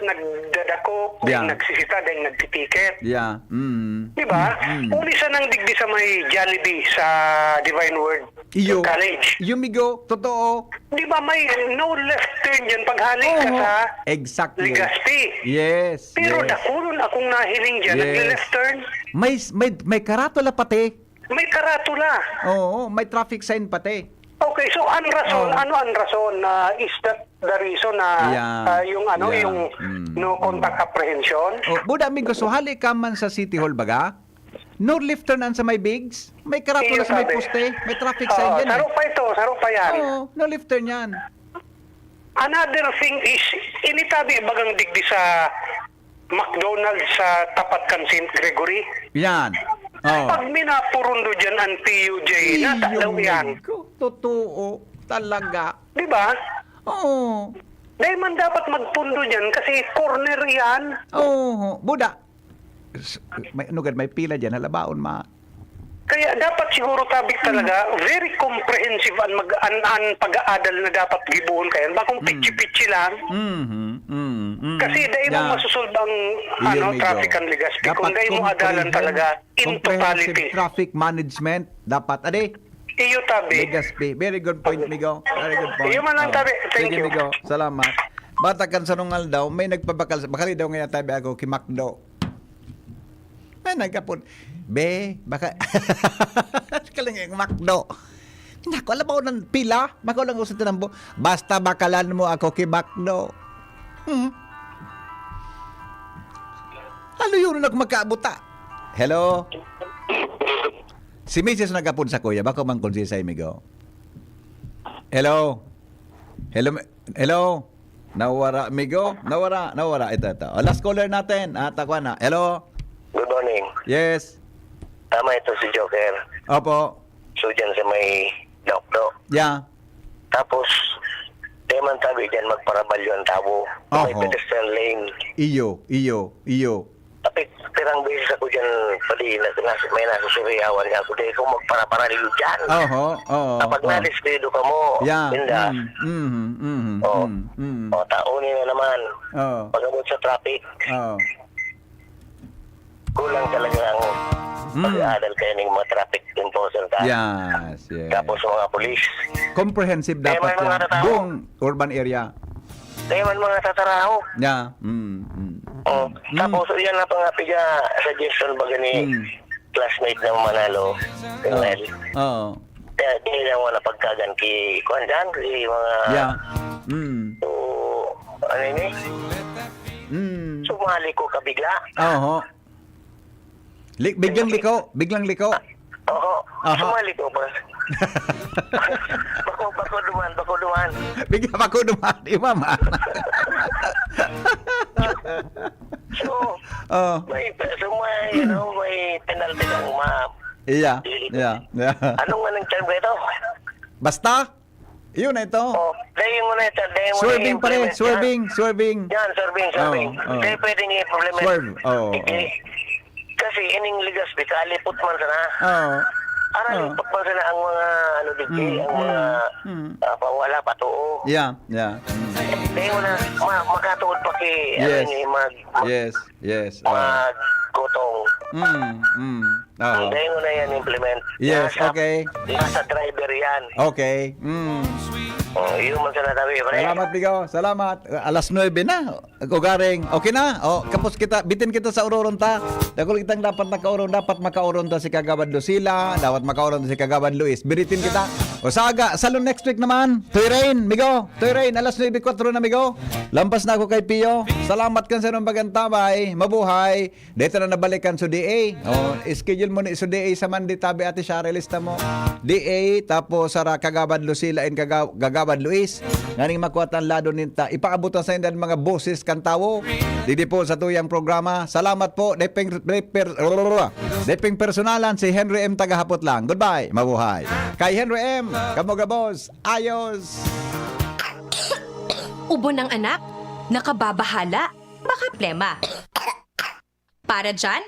nagdadako, nagsisita, dahil nagtitiket. Di ba? Ulisa nang digdi sa may Jollibee sa Divine Word College. Yumigo, totoo. Di ba may no left turn dyan paghalik ka sa Legazpi? Yes. Pero dakulon akong nahiling dyan, nag-left turn. May karatula pati. May karatula. Oo, may traffic sign pati. Okay, so ang rason, ano ang rason? Is that the reason na yung no contact apprehension? Buda amigo, so hali ka man sa City Hall baga? No lifter nan sa may bigs? May karatula sa may poste? May traffic sign yan. Saro pa yan. No lifter niyan. Another thing is, initabi bagang digdi sa McDonald's sa tapat kan St. Gregory. Yan. Pag minapurundo dyan ang PUJ, natalaw yan. Totoo. Talaga. Di ba? Oo. Dahil man dapat magpundo dyan kasi corner yan. Oo. Buda. May pila dyan. Halabaon ma. Kaya dapat siguro tabik talaga, very comprehensive ang pag-aadal na dapat gibuhon kayan. Bakong pitsi-pitsi lang. Kasi dahil mo masusolve ang traffic and Legazpi. Kung dahil mo adalan talaga in totality. Traffic management. Dapat. Ade? Iyo tabi. Legazpi. Very good point, Migo. Very good point. Iyo man lang tabi. Thank you. Migo. Salamat. Batakan sa nungal daw, may nagpabakal. Bakali daw ngayon tabi ako kimakdo. May nagkapon. Baka... Kalang yung makdo. Naku, alam mo ng pila? Makaw lang usap tinambo. Basta bakalan mo ako kay Makdo. Ano yun ako magkaabuta? Hello? Si Mrs. nagkapon sa kuya. Baka man kung siya amigo. Hello? Hello? Nawara, amigo? Nawara. Ito. Last caller natin. Takwa na. Hello? Good morning. Yes. Tama ito si Joker. Opo. So dyan sa may dokdo. Yeah. Tapos, di man tabi dyan magparabalyo ang tabo. May pedestrian lane. Iyo. Tapi pirang beses ako dyan, pali, may nasusuriyawan niya ako. Dahil kung magparaparaliyo dyan. Kapag nalispedo ka mo, Linda. Taunin na naman. Pag-abot sa traffic. Kulang talaga ang pag-aadal kayo ng mga traffic enforcer tayo. Yes. Tapos mga polis. Comprehensive dapat yan. Buong urban area. Kaya man mga tataraho. Yeah. Tapos yan na pangapiga suggestion baga ni classmate ng Manalo. Kaya di lang wala pagkagan ki kuhan dyan, ki mga... So, ano ini? Sumali ko kabigla. Biglang liko. Oo. Sumali ko ba? Bako duman. Bigla bako duman. Mama. So, may penalty ng Iya. Anong anong term ba ito? Basta? Yun na ito. Dahil mo na ito. Swerving pare. Swerving. Yan, swerving. Dahil pwedeng i-problema. Swerve. Kasi ining Legazpi, kalipot man sana. Aral, pagpang sana ang mga ang mga pawala, patuo. Yeah. Dahil mo na makatuod pa kay Yes. gotong. Dahil mo na yan implement. Yes, okay. Nasa driver yan. Okay. Yun man sana tabi, pre. Salamat, Bigaw. Salamat. Alas 9 na. Garing. Okay na? Kapos kita. Bitin kita sa uroron ta. Dagol kitang dapat makauron ta si Kagawad Lucila. Dapat makauron ta si Kagawad Luis. Biritin kita. Saga. Salon next week naman. Tuyrain, Migo. Tuyrain. Alas 9:04 na, Migo. Lampas na ako kay Pio. Salamat kan sa nung bagantabay. Mabuhay. Dito na nabalikan sa DA. Schedule mo ni sa DA sa Monday tabi ati siya relista mo. DA tapos sa Kagawad Lucila and Kagawad Luis. Nganing makuatan lado ninta. Ipaabutan sa inyo mga boses kantawo. Didi po sa tuyang programa. Salamat po. Depeng personalan si Henry M. Tagahapot lang. Goodbye. Mabuhay. Kay Henry M. Kamogabos. Ayos. Ubo ng anak? Nakababahala? Baka plema. Para dyan,